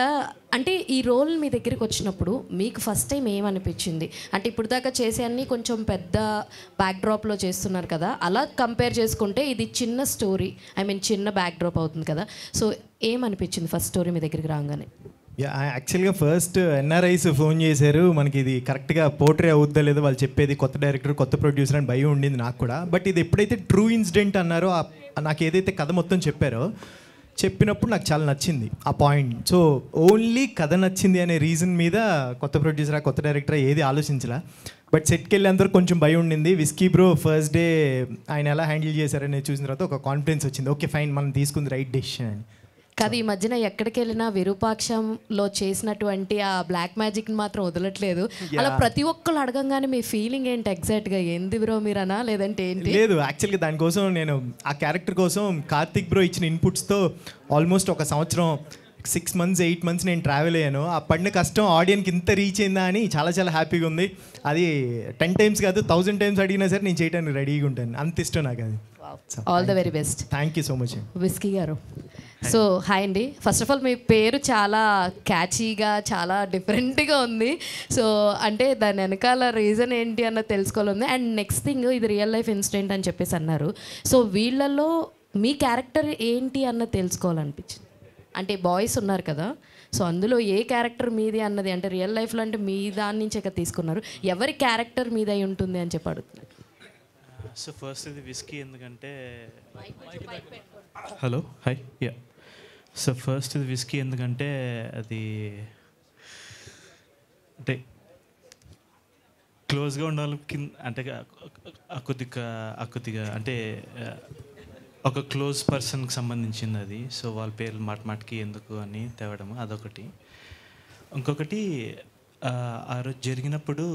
అంటే ఈ రోల్ మీ దగ్గరికి వచ్చినప్పుడు మీకు ఫస్ట్ టైం ఏమనిపించింది? అంటే ఇప్పుడు దాకా చేసే అన్నీ కొంచెం పెద్ద బ్యాక్డ్రాప్లో చేస్తున్నారు కదా, అలా కంపేర్ చేసుకుంటే ఇది చిన్న స్టోరీ, చిన్న బ్యాక్డ్రాప్ అవుతుంది కదా. సో ఏమనిపించింది ఫస్ట్ స్టోరీ మీ దగ్గరికి రాగానే? యాక్చువల్గా ఫస్ట్ ఎన్ఆర్ఐస్ ఫోన్ చేశారు, మనకి ఇది కరెక్ట్గా పోర్ట్రే అవుద్దా లేదో వాళ్ళు చెప్పేది, కొత్త డైరెక్టర్ కొత్త ప్రొడ్యూసర్ అని భయం ఉండింది నాకు కూడా. బట్ ఇది ఎప్పుడైతే ట్రూ ఇన్సిడెంట్ అన్నారో, నాకు ఏదైతే కథ మొత్తం చెప్పినప్పుడు నాకు చాలా నచ్చింది ఆ పాయింట్. సో ఓన్లీ కథ నచ్చింది అనే రీజన్ మీద కొత్త ప్రొడ్యూసరా కొత్త డైరెక్టరా ఏది ఆలోచించలా. బట్ సెట్కి వెళ్ళేందరూ కొంచెం భయం ఉండింది. విస్కీ బ్రో ఫస్ట్ డే ఆయన ఎలా హ్యాండిల్ చేశారనేది చూసిన తర్వాత ఒక కాన్ఫిడెన్స్ వచ్చింది, ఓకే ఫైన్ మనం తీసుకుంది రైట్ డెసిషన్ అని. కాదు, ఈ మధ్యన ఎక్కడికి వెళ్ళినా విరూపాక్షంలో చేసినటువంటి ఆ బ్లాక్ మ్యాజిక్ని మాత్రం వదలట్లేదు. అలా ప్రతి ఒక్కళ్ళు అడగంగానే మీ ఫీలింగ్ ఏంటి ఎగ్జాక్ట్గా? ఏంది బ్రో మీరనా లేదంటే ఏంటి? లేదు, యాక్చువల్గా దానికోసం నేను ఆ క్యారెక్టర్ కోసం కార్తిక్ బ్రో ఇచ్చిన ఇన్పుట్స్తో ఆల్మోస్ట్ ఒక సంవత్సరం 6 months 8 months నేను ట్రావెల్ అయ్యాను. ఆ పడిన కష్టం ఆడియన్కి ఇంత రీచ్ అయిందా అని చాలా చాలా హ్యాపీగా ఉంది. అది 10 times కాదు 1000 times అడిగినా సరే నేను చేయడానికి రెడీగా ఉంటాను, అంత ఇష్టం నాకు అది. All the very best. Thank you so much. Whisky గారు, సో హాయ్ అండి. ఫస్ట్ ఆఫ్ ఆల్ మీ పేరు చాలా క్యాచీగా చాలా డిఫరెంట్గా ఉంది. సో అంటే దాని వెనకాల రీజన్ ఏంటి అన్న తెలుసుకోవాలి. అండ్ నెక్స్ట్ థింగ్, ఇది రియల్ లైఫ్ ఇన్సిడెంట్ అని చెప్పేసి అన్నారు. సో వీళ్ళల్లో మీ క్యారెక్టర్ ఏంటి అన్న తెలుసుకోవాలనిపించింది. అంటే బాయ్స్ ఉన్నారు కదా, సో అందులో ఏ క్యారెక్టర్ మీది అన్నది, అంటే రియల్ లైఫ్లో అంటే మీ దాని నుంచే కదా తీసుకున్నారు, ఎవరి క్యారెక్టర్ మీద అయి ఉంటుంది అని చెప్పి అడుగుతున్నారు. సో ఫస్ట్ ఇది విస్కీ, ఎందుకంటే hello hi yeah. So first ఇది విస్కీ ఎందుకంటే అది అంటే క్లోజ్గా ఉండాలి కింద, అంటే కొద్దిగా అంటే ఒక క్లోజ్ పర్సన్కి సంబంధించింది అది. సో వాళ్ళ పేర్లు మాటికి ఎందుకు అని తేవడం అదొకటి. ఇంకొకటి ఆ రోజు జరిగినప్పుడు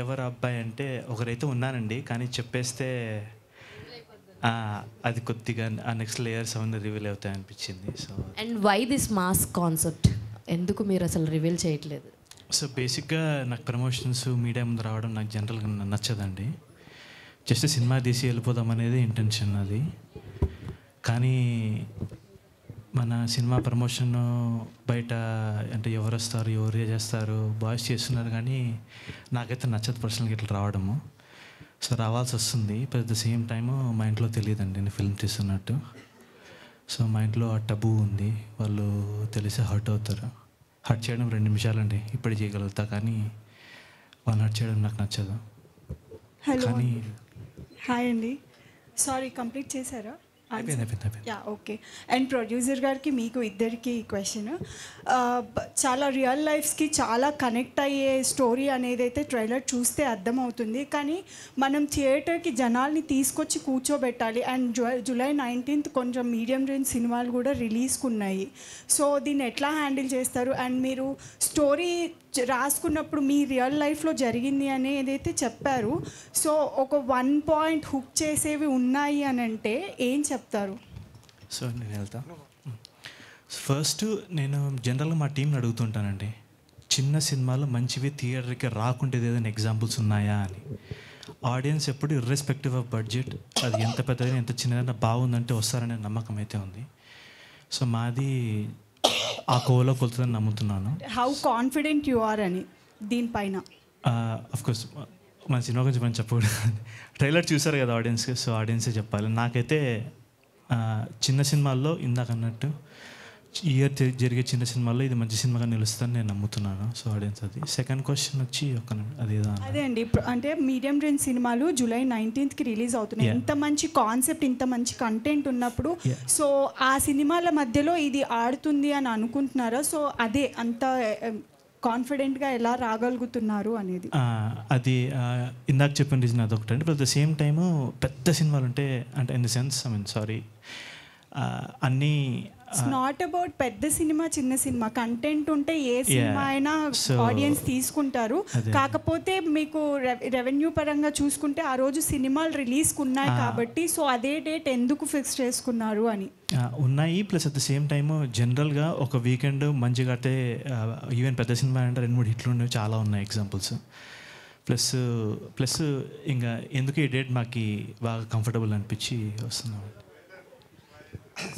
ఎవరు అబ్బాయి అంటే ఒకరైతే ఉన్నానండి, కానీ చెప్పేస్తే అది కొద్దిగా ఆ నెక్స్ట్ లేయర్స్ అవన్నీ రివీల్ అవుతాయి అనిపించింది. So and why this mask concept, ఎందుకు మీరు అసలు రివీల్ చేయట్లేదు? సో బేసిక్గా నాకు ప్రమోషన్స్ మీడియా ముందు రావడం నాకు జనరల్గా నచ్చదండి. జస్ట్ సినిమా తీసి వెళ్ళిపోదాం అనేది ఇంటెన్షన్ అది. కానీ మన సినిమా ప్రమోషన్ బయట అంటే ఎవరు వస్తారు ఎవరు చేస్తారు బాయ్స్ చేస్తున్నారు, కానీ నాకైతే నచ్చదు పర్సనల్గా ఇట్లా రావడము. సో రావాల్సి వస్తుంది. అట్ ద సేమ్ టైము మా ఇంట్లో తెలియదండి నేను ఫిల్మ్ తీస్తున్నట్టు. సో మా ఇంట్లో ఆ టబూ ఉంది, వాళ్ళు తెలిసి హర్ట్ అవుతారు. హర్ట్ చేయడం 2 నిమిషాలండి ఇప్పుడు చేయగలుగుతా, కానీ వాళ్ళు హర్ట్ చేయడం నాకు నచ్చదు. హలో, కానీ హాయ్ అండి. సారీ, కంప్లీట్ చేశారా? అయిపోయింది. Yeah, okay. అండ్ ప్రొడ్యూసర్ గారికి మీకు ఇద్దరికి క్వశ్చన్. చాలా రియల్ లైఫ్స్కి చాలా కనెక్ట్ అయ్యే స్టోరీ అనేది అయితే ట్రైలర్ చూస్తే అర్థమవుతుంది. కానీ మనం థియేటర్కి జనాల్ని తీసుకొచ్చి కూర్చోబెట్టాలి. అండ్ జూలై 19th కొంచెం మీడియం రేంజ్ సినిమాలు కూడా రిలీజ్కి ఉన్నాయి. సో దీన్ని ఎట్లా హ్యాండిల్ చేస్తారు? అండ్ మీరు స్టోరీ రాసుకున్నప్పుడు మీ రియల్ లైఫ్లో జరిగింది అని ఏదైతే చెప్పారు, సో ఒక 1 point హుక్ చేసేవి ఉన్నాయి అని అంటే ఏం చెప్తారు? సో నేను వెళ్తా. ఫస్ట్ నేను జనరల్గా మా టీంని అడుగుతుంటానండి, చిన్న సినిమాలు మంచివి థియేటర్కి రాకుండేది ఏదైనా ఎగ్జాంపుల్స్ ఉన్నాయా అని. ఆడియన్స్ ఎప్పుడు ఇర్రెస్పెక్టివ్ ఆఫ్ బడ్జెట్, అది ఎంత పెద్దదైనా ఎంత చిన్నదైనా బాగుందంటే వస్తారనే నమ్మకం అయితే ఉంది. సో మాది ఆ కోలో కొలుతుందని నమ్ముతున్నాను. హౌ కాన్ఫిడెంట్ యు ఆర్ అని దీనిపైన? అఫ్కోర్స్ మన సినిమా గురించి మనం చెప్పకూడదు, ట్రైలర్ చూసారు కదా ఆడియన్స్కి, సో ఆడియన్సే చెప్పాలి. నాకైతే చిన్న సినిమాల్లో ఇందాక అన్నట్టు ఇయర్ జరిగే చిన్న సినిమాల్లో ఇది మంచి సినిమాగా నిలుస్తుందని నేను నమ్ముతున్నాను. సో ఆడియన్స్ అది. సెకండ్ క్వశ్చన్ వచ్చి అదే అండి, అంటే మీడియం రేంజ్ సినిమాలు జూలై 19th రిలీజ్ అవుతున్నాయి. ఇంత మంచి కాన్సెప్ట్, ఇంత మంచి కంటెంట్ ఉన్నప్పుడు సో ఆ సినిమాల మధ్యలో ఇది ఆడుతుంది అని అనుకుంటున్నారా? సో అదే అంత కాన్ఫిడెంట్గా ఎలా రాగలుగుతున్నారు అనేది. అది ఇందాక చెప్పిన రీజన్ అదొకటి అండి. But at the same time పెద్ద సినిమాలు అంటే ఇన్ ద సెన్స్ సారీ అన్నీ ఇట్స్ నాట్ అబౌట్ పెద్ద సినిమా చిన్న సినిమా, కంటెంట్ ఉంటే ఏ సినిమా అయినా ఆడియన్స్ తీసుకుంటారు. కాకపోతే మీకు రెవెన్యూ పరంగా చూసుకుంటే ఆ రోజు సినిమాలు రిలీజ్కి ఉన్నాయి కాబట్టి సో అదే డేట్ ఎందుకు ఫిక్స్ చేసుకున్నారు అని ఉన్నాయి. Plus at the same time జనరల్గా ఒక వీకెండ్ మంచిగా అంటే ఈవెన్ పెద్ద సినిమా అంటే 2-3 హిట్లు ఉండేవి చాలా ఉన్నాయి ఎగ్జాంపుల్స్. ప్లస్ ఇంకా ఎందుకు ఈ డేట్ మాకు బాగా కంఫర్టబుల్ అనిపించి వస్తున్నాం.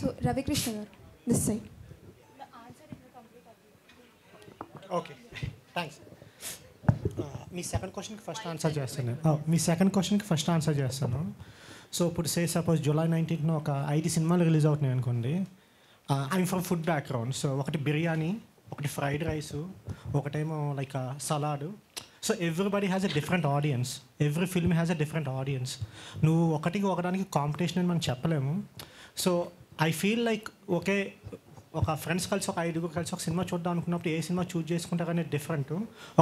సో రవికృష్ణ గారు this side. Okay thanks. Me second క్వశ్చన్కి ఫస్ట్ ఆన్సర్ చేస్తాను. సో ఇప్పుడు సపోజ్ జూలై 19th ఒక 5 సినిమాలు రిలీజ్ అవుతున్నాయి అనుకోండి. I'm from food background. So ఒకటి బిర్యానీ, ఒకటి ఫ్రైడ్ రైసు, ఒకటేమో like salad. So everybody has a different audience, every film has a different audience. నువ్వు ఒకదానికి కాంపిటీషన్ అని మనం చెప్పలేము. So I feel like okay, ఒక ఫ్రెండ్స్ కలిసి ఒక 5 కలిసి ఒక సినిమా చూద్దాం అనుకున్నప్పుడు ఏ సినిమా చూజ్ చేసుకుంటారనేది డిఫరెంట్.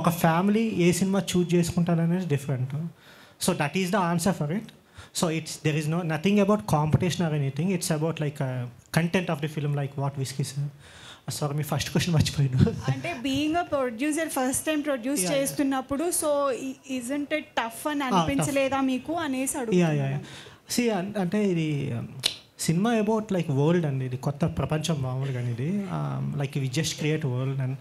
ఒక ఫ్యామిలీ ఏ సినిమా చూజ్ చేసుకుంటారనేది different. So that is the answer for it. So there is nothing about competition or anything. It's about like content of the film like what Whisky sir. Sorry మీ first question మర్చిపోయాను. అంటే being a producer first time produce చేస్తున్నప్పుడు so isn't it tough అని అనిపించలేదా మీకు అనేసి అడుగుతున్నాను. C అంటే ఇది సినిమా అబౌట్ లైక్ వరల్డ్ అండి, ఇది కొత్త ప్రపంచం మామూలుగా. ఇది like we just create world. And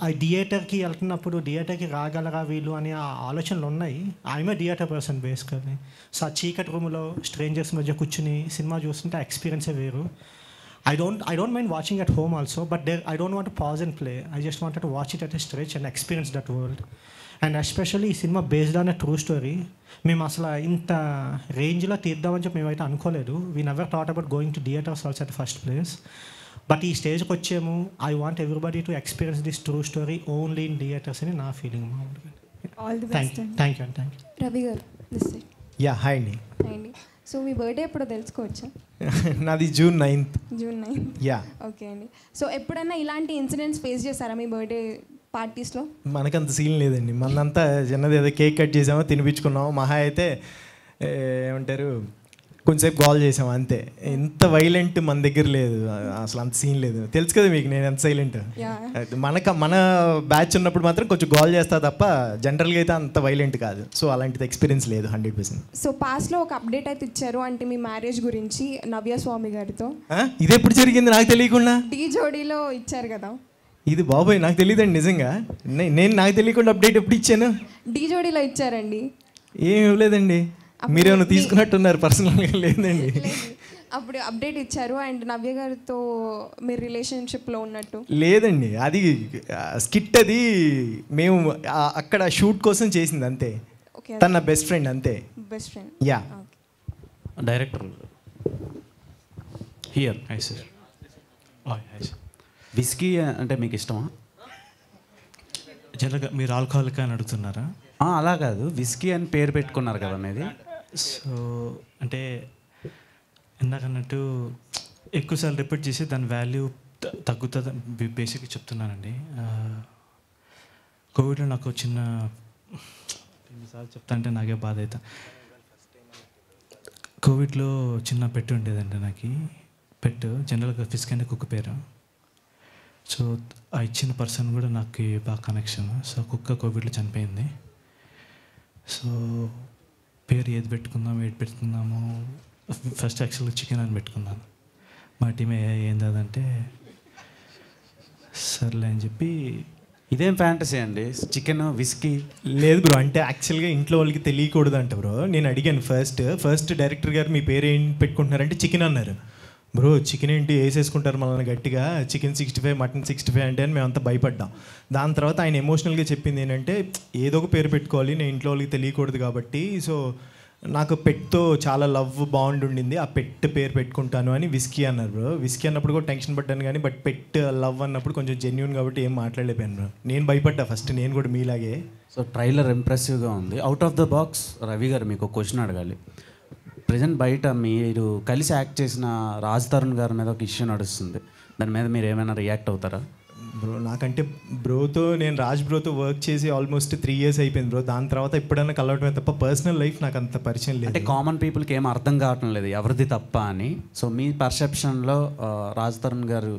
ఆ థియేటర్కి వెళ్తున్నప్పుడు థియేటర్కి రాగలరా వీళ్ళు అని ఆ ఆలోచనలు ఉన్నాయి. I'm a theatre person basically. So ఆ చీకటి రూమ్లో స్ట్రేంజర్స్ మధ్య కూర్చుని సినిమా చూస్తుంటే ఆ ఎక్స్పీరియన్సే వేరు. I don't mind watching at home also, but I don't want to pause and play. I just wanted to watch it at a stretch and experience that world. And especially ఈ సినిమా based on a true story. మేము అసలు ఇంత రేంజ్లో తీద్దామని చెప్పి మేమైతే అనుకోలేదు. We never thought about going to theatres also at first place. But ఈ స్టేజ్కి వచ్చాము. I want everybody to experience this true story only in theatres అని నా feeling. Thank you. Ravi garu this side. Yeah hi అండి. హాయ్ అండి. So మీ birthday ఎప్పుడో తెలుసుకోవచ్చా? నాది June 9th. June 9th. Yeah. Okay అండి. సో ఎప్పుడైనా ఇలాంటి ఇన్సిడెంట్స్ ఫేస్ చేశారా మీ బర్త్డే పార్టీస్లో? మనకంత సీన్ లేదండి. మనంతా చిన్నది ఏదో కేక్ కట్ చేసామో తినిపించుకున్నామో, మహా అయితే ఏమంటారు కొంచెంసేపు కాల్ చేసాము అంతే. ఎంత వైలెంట్ మన దగ్గర లేదు, అసలు అంత సీన్ లేదు. తెలుసు కదా మీకు నేను ఎంత సైలెంట్. మన బ్యాచ్ ఉన్నప్పుడు మాత్రం కొంచెం కాల్ చేస్తా తప్ప జనరల్గా అయితే అంత వైలెంట్ కాదు. సో అలాంటిది ఎక్స్పీరియన్స్ లేదు 100%. సో పాస్ట్లో ఒక అప్డేట్ అయితే ఇచ్చారు, అంటే మీ మ్యారేజ్ గురించి నవ్య స్వామి గారితో. ఇది ఎప్పుడు జరిగింది నాకు తెలియకుండా? ఢీ జోడీలో ఇచ్చారు కదా. ఇది బాబాయ్ నాకు తెలియదండి నిజంగా. నేను నాకు తెలియకుండా అప్డేట్ ఎప్పుడు ఇచ్చాను? ఢీ జోడీలో ఇచ్చారండి. ఏం ఇవ్వలేదండి. మీరేమైనా తీసుకున్నట్టున్నారు పర్సనల్గా? లేదండి. అప్పుడు అప్డేట్ ఇచ్చారు అండ్ నవ్య గారితో మీరు రిలేషన్షిప్లో ఉన్నట్టు. లేదండి, అది స్కిట్. అది మేము అక్కడ షూట్ కోసం చేసింది అంతే. తన బెస్ట్ ఫ్రెండ్ అంతే. Best friend. Yeah. Director here. High sir. Whisky అంటే మీకు ఇష్టమా? జనరల్గా మీరు ఆల్కహాలిక్ అని అడుగుతున్నారా? అలా కాదు, విస్కీ అని పేరు పెట్టుకున్నారు కదా మీది. సో అంటే ఇందాకన్నట్టు ఎక్కువసార్లు రిపీట్ చేసి దాని వాల్యూ తగ్గుతుంది బేసిక్గా చెప్తున్నానండి. కోవిడ్లో నాకు చిన్న ఎన్నిసార్లు చెప్తా అంటే నాకే బాధ అవుతా. కోవిడ్లో చిన్న పెట్టి ఉండేదండి నాకు. పెట్టు జనరల్గా ఫిస్క్ అనే కుక్క పేరు. సో ఆ ఇచ్చిన పర్సన్ కూడా నాకు బాగా కనెక్షన్. సో కుక్క కోవిడ్లో చనిపోయింది. సో పేరు ఏది పెట్టుకుందాము ఫస్ట్ యాక్చువల్గా చికెన్ అని పెట్టుకున్నాను. మా టీం ఏందంటే సర్లే అని చెప్పి. ఇదేం ఫ్యాంటసీ అండి, చికెన్ విస్కీ? లేదు బ్రో, అంటే యాక్చువల్గా ఇంట్లో వాళ్ళకి తెలియకూడదు అంట బ్రో. నేను అడిగాను ఫస్ట్ డైరెక్టర్ గారు మీ పేరు ఏం పెట్టుకుంటున్నారంటే చికెన్ అన్నారు. బ్రో చికెన్ ఏంటి వేసేసుకుంటారు మనల్ని గట్టిగా, చికెన్ 65 మటన్ 65 అంటే అని మేమంతా భయపడ్డాం. దాని తర్వాత ఆయన ఎమోషనల్గా చెప్పింది ఏంటంటే ఏదో ఒక పేరు పెట్టుకోవాలి, నేను ఇంట్లో వాళ్ళకి తెలియకూడదు కాబట్టి. సో నాకు పెట్తో చాలా లవ్ బాండ్ ఉండింది, ఆ పెట్ పేరు పెట్టుకుంటాను అని విస్కీ అన్నారు బ్రో. విస్కీ అన్నప్పుడు కూడా టెన్షన్ పడ్డాను కానీ బట్ పెట్ లవ్ అన్నప్పుడు కొంచెం జెన్యూన్ కాబట్టి ఏం మాట్లాడలేకపోయాను బ్రో. నేను భయపడ్డా ఫస్ట్, నేను కూడా మీలాగే. సో ట్రైలర్ ఇంప్రెసివ్గా ఉంది. Out of the box Ravi గారు మీకు క్వశ్చన్ అడగాలి. ప్రజెంట్ బయట మీరు కలిసి యాక్ట్ చేసిన రాజ్ తరుణ్ గారి మీద ఒక ఇష్యూ నడుస్తుంది, దాని మీద మీరు ఏమైనా రియాక్ట్ అవుతారా? బ్రో నాకంటే బ్రోతో నేను రాజ్ బ్రోతో వర్క్ చేసి ఆల్మోస్ట్ 3 years అయిపోయింది బ్రో. దాని తర్వాత ఎప్పుడైనా కలవటమే తప్ప పర్సనల్ లైఫ్ నాకు అంత పరిచయం లేదు. అంటే కామన్ పీపుల్కి ఏం అర్థం కావటం లేదు ఎవరిది తప్ప అని. సో మీ పర్సెప్షన్లో రాజ్ తరుణ్ గారు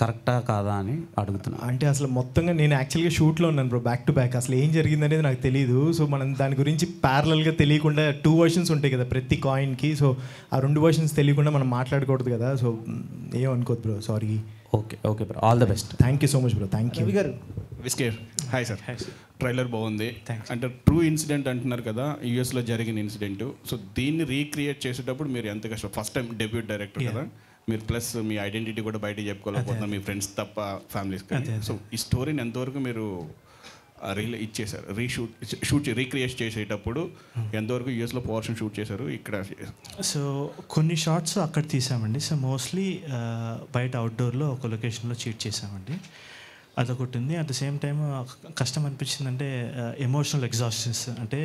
కరెక్టా కాదా అని అడుగుతున్నాను. అంటే అసలు మొత్తంగా నేను యాక్చువల్గా షూట్లో ఉన్నాను బ్రో, బ్యాక్ టు బ్యాక్. అసలు ఏం జరిగింది అనేది నాకు తెలియదు. సో మనం దాని గురించి ప్యారలల్గా తెలియకుండా 2 versions ఉంటాయి కదా ప్రతి కాయిన్కి. సో ఆ 2 versions తెలియకుండా మనం మాట్లాడకూడదు కదా. సో ఏమనుకోదు bro, sorry. Okay bro, all the best. Thank you so much bro. Thank you. Ravi garu. Whisky hi sir. Trailer బాగుంది. అంటే ట్రూ ఇన్సిడెంట్ అంటున్నారు కదా, యూఎస్లో జరిగిన ఇన్సిడెంట్. సో దీన్ని రీక్రియేట్ చేసేటప్పుడు మీరు ఎంత కష్టం, ఫస్ట్ టైం డెబ్యూట్ డైరెక్టర్ కదా మీరు, ప్లస్ మీ ఐడెంటిటీ కూడా బయట చెప్పుకోలేకపోతున్నారు మీ ఫ్రెండ్స్ తప్ప ఫ్యామిలీస్ కానీ. సో ఈ స్టోరీని ఎంతవరకు మీరు ఇచ్చేసారు, రీక్రియేట్ చేసేటప్పుడు ఎంతవరకు యూఎస్లో పోర్షన్ షూట్ చేశారు, ఇక్కడ? సో కొన్ని షార్ట్స్ అక్కడ తీసామండి. సో మోస్ట్లీ బయట అవుట్డోర్లో ఒక లొకేషన్లో షూట్ చేసామండి. అదొకటి ఉంది. అట్ ద సేమ్ టైమ్ కష్టం అనిపించిందంటే ఎమోషనల్ ఎగ్జాస్షన్స్. అంటే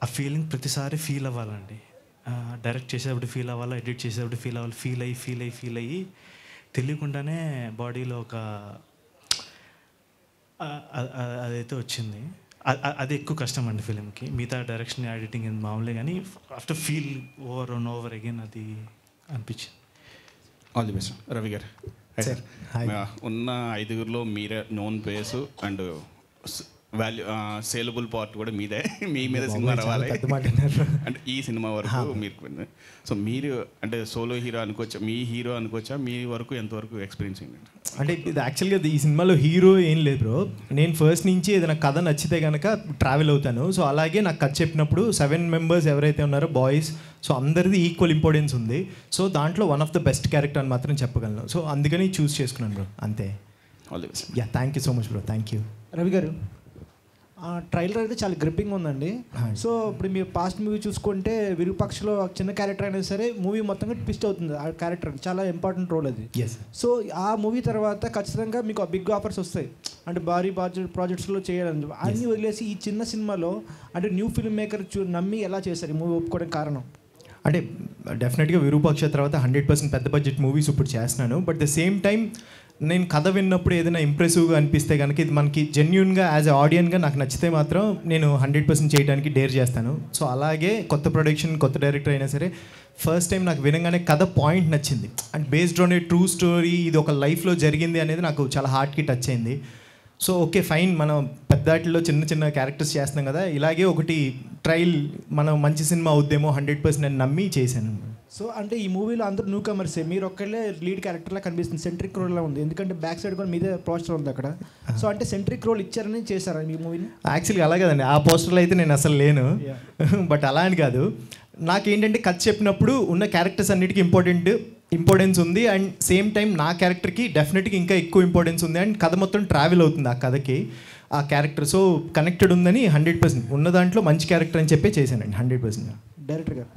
ఆ ఫీలింగ్ ప్రతిసారి ఫీల్ అవ్వాలండి. డైరెక్ట్ చేసేటప్పుడు ఫీల్ అవ్వాలి, ఎడిట్ చేసేటప్పుడు ఫీల్ అవ్వాలి. ఫీల్ అయ్యి తెలియకుండానే బాడీలో ఒక అదైతే వచ్చింది. అది ఎక్కువ కష్టం అండి ఫిలింకి. మిగతా డైరెక్షన్ ఎడిటింగ్ మామూలే, కానీ after feel over and over again అది అనిపించింది. All the best. రవి గారు ఉన్న 5గురిలో మీరే known place and value saleable part కూడా మీదే, మీ మీద సినిమా రావాలి అంటే ఈ సినిమా వరకు మీరు. సో మీరు అంటే సోలో హీరో అనుకోవచ్చా, మీ హీరో అనుకోవచ్చా, మీ వరకు ఎంతవరకు ఎక్స్పీరియన్స్ అయింది? అంటే ఇది యాక్చువల్గా ఈ సినిమాలో హీరో ఏం లేదు బ్రో. నేను ఫస్ట్ నుంచి ఏదైనా కథ నచ్చితే కనుక ట్రావెల్ అవుతాను. సో అలాగే నాకు కథ చెప్పినప్పుడు 7 members ఎవరైతే ఉన్నారో బాయ్స్, సో అందరిది ఈక్వల్ ఇంపార్టెన్స్ ఉంది. సో దాంట్లో one of the best character అని మాత్రం చెప్పగలను. సో అందుకని చూస్ చేసుకున్నాను బ్రో, అంతే. All the best. Yeah, thank you so much bro. Thank you. Ravi గారు, ట్రైలర్ అయితే చాలా గ్రిప్పింగ్ ఉందండి. సో ఇప్పుడు మీరు పాస్ట్ మూవీ చూసుకుంటే విరూపాక్షలో చిన్న క్యారెక్టర్ అయినా సరే మూవీ మొత్తంగా ట్విస్ట్ అవుతుంది. ఆ క్యారెక్టర్ చాలా ఇంపార్టెంట్ రోల్ అది. సో ఆ మూవీ తర్వాత ఖచ్చితంగా మీకు బిగ్ ఆఫర్స్ వస్తాయి, అంటే భారీ ప్రాజెక్ట్స్లో చేయాలని. అన్నీ వదిలేసి ఈ చిన్న సినిమాలో అంటే న్యూ ఫిల్మ్ మేకర్ నమ్మి ఎలా చేశారు ఈ మూవీ ఒప్పుకోవడానికి కారణం? అంటే డెఫినెట్గా విరూపాక్ష తర్వాత 100% పెద్ద బడ్జెట్ మూవీస్ ఇప్పుడు చేస్తున్నాను. బట్ ద సేమ్ టైం నేను కథ విన్నప్పుడు ఏదైనా ఇంప్రెసివ్గా అనిపిస్తే కనుక ఇది మనకి జెన్యున్గా యాజ్ ఎ ఆడియన్గా నాకు నచ్చితే మాత్రం నేను 100% చేయడానికి డేర్ చేస్తాను. సో అలాగే కొత్త ప్రొడక్షన్, కొత్త డైరెక్టర్ అయినా సరే ఫస్ట్ టైం నాకు వినగానే కథ పాయింట్ నచ్చింది. And based on a true story, ఇది ఒక లైఫ్లో జరిగింది అనేది నాకు చాలా హార్ట్కి టచ్ అయింది. సో ఓకే ఫైన్, మనం పెద్దాటిలో చిన్న చిన్న క్యారెక్టర్స్ చేస్తున్నాం కదా, ఇలాగే ఒకటి ట్రయల్ మనం మంచి సినిమా అవుద్దేమో 100% నేను నమ్మి చేశాను. సో అంటే ఈ మూవీలో అందరూ న్యూ కమర్సే, మీరు ఒక్కళ్ళే లీడ్ క్యారెక్టర్లా కనిపిస్తుంది. సెంట్రిక్ రోల్లా ఉంది, ఎందుకంటే బ్యాక్ సైడ్ కూడా మీదే పోస్టర్ ఉంది అక్కడ. సో అంటే సెంట్రిక్ రోల్ ఇచ్చారని చేశారా మీ మూవీని? యాక్చువల్గా అలా కదండి, ఆ పోస్టర్లో అయితే నేను అసలు లేను. బట్ అలా అని కాదు, నాకేంటంటే కథ చెప్పినప్పుడు ఉన్న క్యారెక్టర్స్ అన్నిటికీ ఇంపార్టెన్స్ ఉంది. అండ్ సేమ్ టైం నా క్యారెక్టర్కి డెఫినెట్గా ఇంకా ఎక్కువ ఇంపార్టెన్స్ ఉంది. అండ్ కథ మొత్తం ట్రావెల్ అవుతుంది ఆ కథకి, ఆ క్యారెక్టర్. సో కనెక్టెడ్ ఉందని 100% ఉన్న దాంట్లో మంచి క్యారెక్టర్ అని చెప్పి చేశానండి 100%. డైరెక్టర్ గారు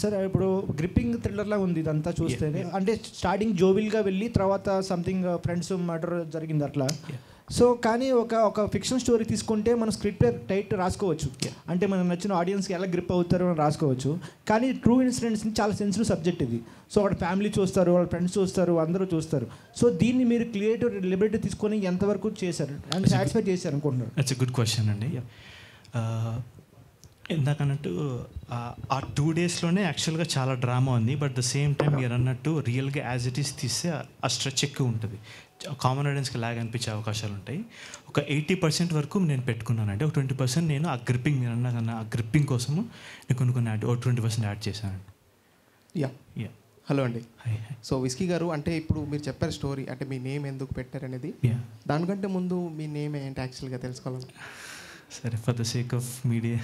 సార్, ఇప్పుడు గ్రిప్పింగ్ థ్రిల్లర్లా ఉంది ఇదంతా చూస్తేనే. అంటే స్టార్టింగ్ జోవిల్గా వెళ్ళి తర్వాత సంథింగ్ ఫ్రెండ్స్ మర్డర్ జరిగింది అట్లా. సో కానీ ఒక ఫిక్షన్ స్టోరీ తీసుకుంటే మనం స్క్రిప్ట్ టైట్ రాసుకోవచ్చు, అంటే మనకు నచ్చిన ఆడియన్స్కి ఎలా గ్రిప్ అవుతారో అని రాసుకోవచ్చు. కానీ ట్రూ ఇన్సిడెంట్స్ చాలా సెన్సిటివ్ సబ్జెక్ట్ ఇది. సో వాళ్ళ ఫ్యామిలీ చూస్తారు, వాళ్ళ ఫ్రెండ్స్ చూస్తారు, అందరూ చూస్తారు. సో దీన్ని మీరు క్రియేటివ్ లిబర్టీ తీసుకొని ఎంతవరకు చేశారు అండ్ సాటిస్ఫై చేశారు అనుకుంటున్నారు? ఇట్స్ ఎ గుడ్ క్వశ్చన్ అండి. ఇందాకన్నట్టు ఆ 2 daysలోనే యాక్చువల్గా చాలా డ్రామా ఉంది. బట్ ద సేమ్ టైం మీరు అన్నట్టు రియల్గా యాజ్ ఇట్ ఈస్ తీస్తే ఆ స్ట్రెచ్ ఎక్కువ ఉంటుంది, కామన్ ఆడియన్స్కి లాగ్ అనిపించే అవకాశాలు ఉంటాయి. ఒక 80% వరకు నేను పెట్టుకున్నానండి. ఒక 20% నేను ఆ గ్రిప్పింగ్, మీరు అన్నా కన్నా ఆ గ్రిప్పింగ్ కోసము నేను కొన్ని 20% యాడ్ చేశానండి. యా హలో అండి. సో విస్కీ గారు, అంటే ఇప్పుడు మీరు చెప్పారు స్టోరీ, అంటే మీ నేమ్ ఎందుకు పెట్టారనేది. దానికంటే ముందు మీ నేమ్ ఏంటి యాక్చువల్గా తెలుసుకోవాలి. సరే, for the sake of media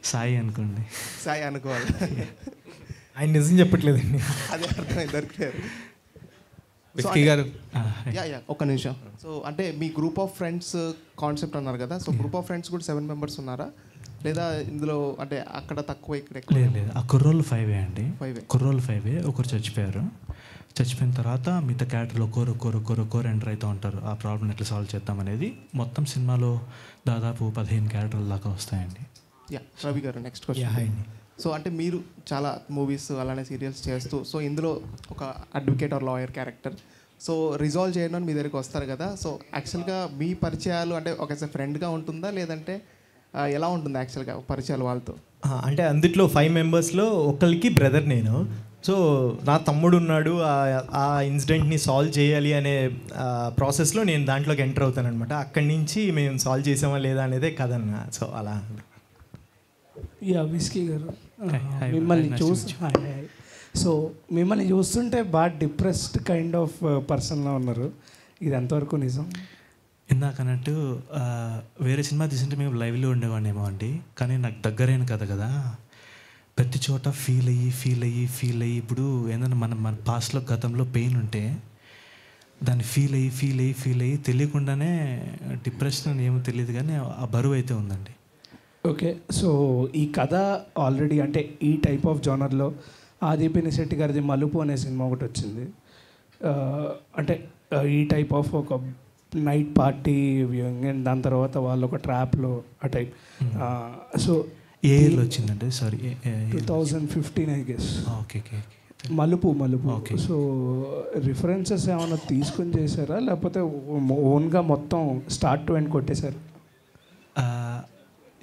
Sai అనుకోండి. సాయి అనుకోవాలి. ఆయన నిజం చెప్పట్లేదండి. అదే అర్థమైంది, దొరికారు. విస్కీ గారు, యా ఒక్క నిమిషం. సో అంటే మీ గ్రూప్ ఆఫ్ ఫ్రెండ్స్ కాన్సెప్ట్ అన్నారు కదా, సో గ్రూప్ ఆఫ్ ఫ్రెండ్స్ కూడా 7 members ఉన్నారా, లేదా ఇందులో అంటే అక్కడ తక్కువ ఇక్కడ ఎక్కువ? లేదు, ఆ కుర్రోళ్ళు 5 అండి. కుర్రోళ్ళు 5, ఒకరు చచ్చిపోయారు. చచ్చిపోయిన తర్వాత మిగతా క్యారెక్టర్లు ఒక్కోరు ఎంటర్ అవుతూ ఉంటారు. ఆ ప్రాబ్లం ఎట్లా సాల్వ్ చేద్దాం అనేది మొత్తం సినిమాలో దాదాపు 15 క్యారెక్టర్ల దాకా వస్తాయండి. యా రవి గారు, నెక్స్ట్ క్వశ్చన్. సో అంటే మీరు చాలా మూవీస్ అలానే సీరియల్స్ చేస్తూ, సో ఇందులో ఒక advocate or lawyer character, so resolve చేయడం మీ దగ్గరికి వస్తారు కదా, సో యాక్చువల్గా మీ పరిచయాలు అంటే ఒక ఫ్రెండ్గా ఉంటుందా లేదంటే ఎలా ఉంటుంది యాక్చువల్గా పరిచయాలు వాళ్ళతో? అంటే అందుట్లో 5 మెంబర్స్లో ఒకరికి బ్రదర్ నేను. సో నా తమ్ముడు ఉన్నాడు, ఆ ఇన్సిడెంట్ని సాల్వ్ చేయాలి అనే ప్రాసెస్లో నేను దాంట్లోకి ఎంటర్ అవుతాను అనమాట. అక్కడి నుంచి మేము సాల్వ్ చేసామా లేదా అనేదే కదన్న. సో అలా. విస్కీ గారు, మిమ్మల్ని సో మిమ్మల్ని చూస్తుంటే బాగా డిప్రెస్డ్ కైండ్ ఆఫ్ పర్సన్లా ఉన్నారు. ఇది ఎంతవరకు నిజం? ఇందాకన్నట్టు వేరే సినిమా తీసుంటే మేము లైవ్లో ఉండేవాడినేమో అండి, కానీ నాకు దగ్గరైన కథ కదా, ప్రతి చోట ఫీల్ అయ్యి ఇప్పుడు ఏంటంటే మన పాస్ట్లో గతంలో పెయిన్ ఉంటే దాన్ని ఫీల్ అయ్యి తెలియకుండానే డిప్రెషన్ ఏమో తెలియదు కానీ ఆ బరువు అయితే ఉందండి. ఓకే, సో ఈ కథ ఆల్రెడీ అంటే ఈ టైప్ ఆఫ్ జోనర్లో ఆది పినిశెట్టి గారిది మలుపు అనే సినిమా ఒకటి వచ్చింది. అంటే ఈ టైప్ ఆఫ్ ఒక నైట్ పార్టీ వ్యూయింగ్ అండ్ దాని తర్వాత వాళ్ళు ఒక ట్రాప్లో ఆ టైప్. సో ఏ ఇయర్లో వచ్చిందంటే? Sorry, 2015 I guess. ఓకే, మలుపు. ఓకే, సో రిఫరెన్సెస్ ఏమైనా తీసుకొని చేశారా లేకపోతే ఓన్గా మొత్తం స్టార్ట్ టు ఎండ్ కొట్టేశారు?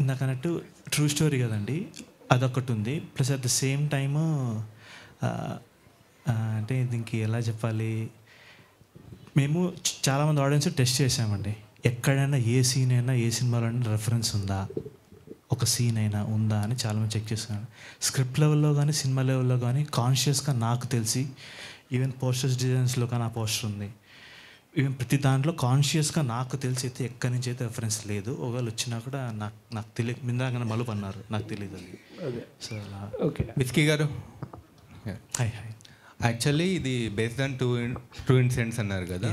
ఇందాకన్నట్టు ట్రూ స్టోరీ కదండి, అదొకటి ఉంది. Plus at the same time అంటే దీనికి ఎలా చెప్పాలి, మేము చాలామంది ఆడియన్స్ టెస్ట్ చేసామండి. ఎక్కడైనా ఏ సీన్ అయినా ఏ సినిమాలోనైనా రెఫరెన్స్ ఉందా, ఒక సీన్ అయినా ఉందా అని చాలామంది చెక్ చేస్తున్నాను. స్క్రిప్ట్ లెవెల్లో కానీ సినిమా లెవెల్లో కానీ కాన్షియస్గా నాకు తెలిసి ఈవెన్ పోస్టర్స్ డిజైన్స్లో కానీ ఆ పోస్టర్ ఉంది. ఈవెన్ ప్రతి దాంట్లో కాన్షియస్గా నాకు తెలిసి అయితే ఎక్కడి నుంచి అయితే రెఫరెన్స్ లేదు. ఒకవేళ వచ్చినా కూడా నాకు తెలియదు. మిందాకన్నా మలుపు అన్నారు, నాకు తెలియదు అది. సో అలా. ఓకే, విస్కీ గారు, హాయ్. యాక్చువల్లీ ఇది బేస్డ్ ఆన్ ట్రూ ఇన్సిడెంట్స్ అన్నారు కదా,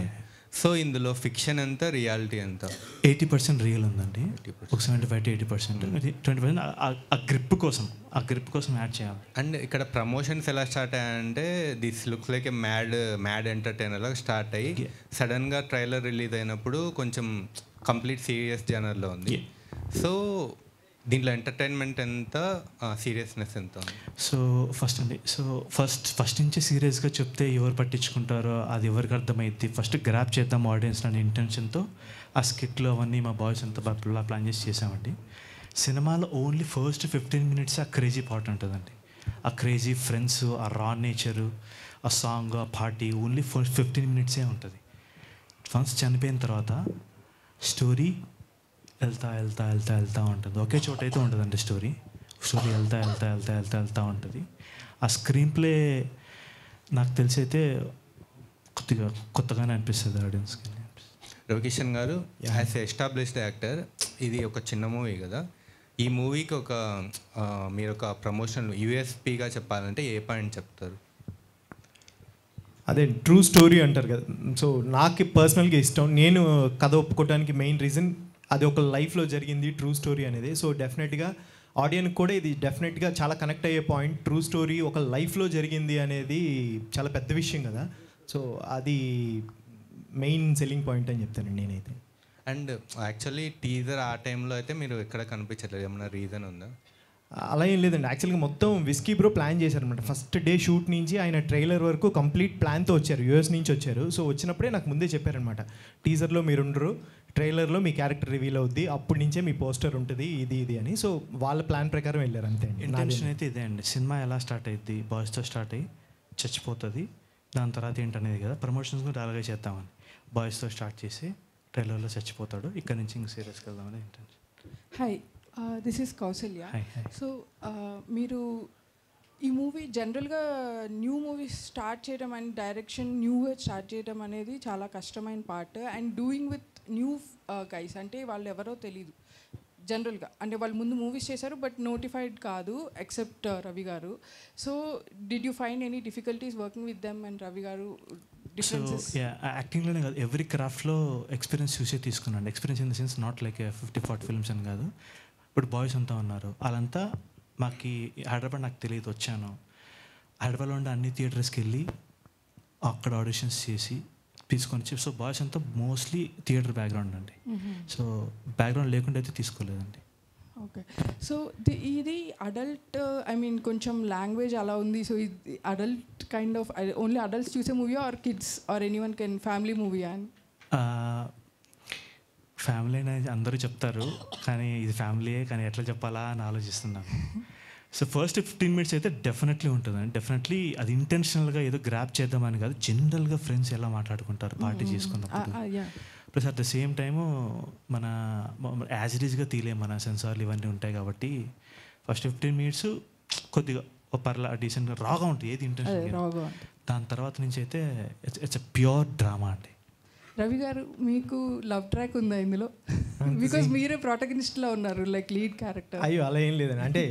సో ఇందులో ఫిక్షన్ ఎంత, రియాలిటీ ఎంత? 80% రియల్ ఉందండి, ఒక 75 to 80%. 20% ఆ గ్రిప్ కోసం యాడ్ చేయాలి. అండ్ ఇక్కడ ప్రమోషన్స్ ఎలా స్టార్ట్ అయ్యాయంటే this looks like a mad entertainer లాగా స్టార్ట్ అయ్యి సడన్గా ట్రైలర్ రిలీజ్ అయినప్పుడు కొంచెం కంప్లీట్ సీరియస్ జనర్లో ఉంది. సో దీంట్లో ఎంటర్టైన్మెంట్ ఎంత, సీరియస్నెస్ ఎంత? సో ఫస్ట్ నుంచి సీరియస్గా చెప్తే ఎవరు పట్టించుకుంటారో అది ఎవరికి అర్థమైద్ది, ఫస్ట్ గ్రాప్ చేద్దాం ఆడియన్స్ అనే ఇంటెన్షన్తో ఆ స్కిట్లు అవన్నీ మా బాయ్స్ అంతా బాగా ప్లాన్ చేసామండి. సినిమాలో ఓన్లీ ఫస్ట్ 15 minutes ఆ క్రేజీ పార్ట్ ఉంటుందండి. ఆ క్రేజీ ఫ్రెండ్స్, ఆ రా నేచరు, ఆ సాంగ్, ఆ పార్టీ ఓన్లీ ఫస్ట్ 15 minutes ఉంటుంది. వన్స్ చనిపోయిన తర్వాత స్టోరీ వెళ్తా ఉంటుంది. ఒకే చోట అయితే ఉంటుందండి స్టోరీ వెళ్తా ఉంటుంది. ఆ స్క్రీన్ ప్లే నాకు తెలిసి అయితే కొత్తగానే అనిపిస్తుంది ఆడియన్స్కి. రవికిషన్ గారు, యాజ్ ఎ ఎస్టాబ్లిష్డ్ యాక్టర్, ఇది ఒక చిన్న మూవీ కదా, ఈ మూవీకి మీరు ఒక ప్రమోషన్ యూఎస్పీగా చెప్పాలంటే ఏ పాయింట్ చెప్తారు? అదే ట్రూ స్టోరీ అంటారు కదా. సో నాకు పర్సనల్గా ఇష్టం. నేను కథ ఒప్పుకోవడానికి మెయిన్ రీజన్ అది ఒక లైఫ్లో జరిగింది ట్రూ స్టోరీ అనేది. సో డెఫినెట్గా ఆడియన్కి కూడా ఇది డెఫినెట్గా చాలా కనెక్ట్ అయ్యే పాయింట్. ట్రూ స్టోరీ ఒక లైఫ్లో జరిగింది అనేది చాలా పెద్ద విషయం కదా. సో అది మెయిన్ సెల్లింగ్ పాయింట్ అని చెప్తానండి నేనైతే. అండ్ యాక్చువల్లీ టీజర్ ఆ టైంలో అయితే మీరు ఎక్కడ కనిపించట్లేదు, ఏమన్నా రీజన్ ఉందా? అలా ఏం లేదండి. యాక్చువల్గా మొత్తం విస్కీ బ్రో ప్లాన్ చేశారనమాట. ఫస్ట్ డే షూట్ నుంచి ఆయన ట్రైలర్ వరకు కంప్లీట్ ప్లాన్తో వచ్చారు, యూఎస్ నుంచి వచ్చారు. సో వచ్చినప్పుడే నాకు ముందే చెప్పారనమాట, టీజర్లో మీరు ఉండరు, ట్రైలర్లో మీ క్యారెక్టర్ రివీల్ అవుద్ది, అప్పటి నుంచే మీ పోస్టర్ ఉంటుంది ఇది అని. సో వాళ్ళ ప్లాన్ ప్రకారం వెళ్ళారు అంతే. ఇంటెన్షన్ అయితే ఇదే అండి. సినిమా ఎలా స్టార్ట్ అయ్యింది, బాయ్స్తో స్టార్ట్ అయ్యి చచ్చిపోతుంది, దాని తర్వాత ఏంటనేది కదా, ప్రమోషన్స్ కూడా అలాగే చేద్దామని బాయ్స్తో స్టార్ట్ చేసి ట్రైలర్లో చచ్చిపోతాడు, ఇక్కడ నుంచి ఇంక సీరియస్కి వెళ్దామని intention. Hi, this is Kausalya. So మీరు ఈ మూవీ జనరల్గా న్యూ మూవీస్ స్టార్ట్ చేయడం అండ్ డైరెక్షన్ న్యూగా స్టార్ట్ చేయడం అనేది చాలా కష్టమైన part. And doing with new guys, అంటే వాళ్ళు ఎవరో తెలీదు జనరల్గా, అంటే వాళ్ళు ముందు మూవీస్ చేశారు బట్ నోటిఫైడ్ కాదు ఎక్సెప్ట్ రవి గారు. So did you find any difficulties working with them and Ravi గారు? యాక్టింగ్లోనే కాదు, ఎవ్రీ క్రాఫ్ట్లో ఎక్స్పీరియన్స్ చూసే తీసుకున్నాను. Experience in the sense not like 50-40 films అని కాదు. ఇప్పుడు బాయ్స్ అంతా ఉన్నారు, వాళ్ళంతా మాకు హైదరాబాద్ నాకు తెలియదు, వచ్చాను హైదరాబాద్లో ఉండే అన్ని థియేటర్స్కి వెళ్ళి అక్కడ ఆడిషన్స్ చేసి తీసుకొని వచ్చి. సో బాయ్స్ అంతా మోస్ట్లీ థియేటర్ బ్యాక్గ్రౌండ్ అండి. సో బ్యాక్గ్రౌండ్ లేకుండా అయితే తీసుకోలేదండి. ఓకే. సో ఇది అడల్ట్, ఐ మీన్ కొంచెం లాంగ్వేజ్ అలా ఉంది. సో ఇది adult kind of only adults చూసే movie or kids or anyone can family movie అని? ఫ్యామిలీ అనేది అందరూ చెప్తారు, కానీ ఇది ఫ్యామిలీయే, కానీ ఎట్లా చెప్పాలా అని ఆలోచిస్తున్నాను. సో ఫస్ట్ 15 minutes అయితే డెఫినెట్లీ ఉంటుందండి. డెఫినెట్లీ అది ఇంటెన్షనల్గా ఏదో గ్రాప్ చేద్దామని కాదు, జనరల్గా ఫ్రెండ్స్ ఎలా మాట్లాడుకుంటారు పార్టీ చేసుకున్నప్పుడు. Plus at the same time మన యాజ్ ఇట్ ఈస్గా తీలే మన సెన్సార్లు ఇవన్నీ ఉంటాయి కాబట్టి ఫస్ట్ 15 minutes కొద్దిగా పర్లా డీసెంట్గా రాగా ఉంటుంది ఏది ఇంటెన్షన్. దాని తర్వాత నుంచి అయితే ఇట్స్ ఎ ప్యూర్ డ్రామా అండి. రవి గారు, మీకు లవ్ ట్రాక్ ఉందా ఇందులో? బికాజ్ మీరే ప్రొటగనిస్ట్లా ఉన్నారు, లైక్ లీడ్ క్యారెక్టర్. అయ్యో అలా ఏం లేదండి, అంటే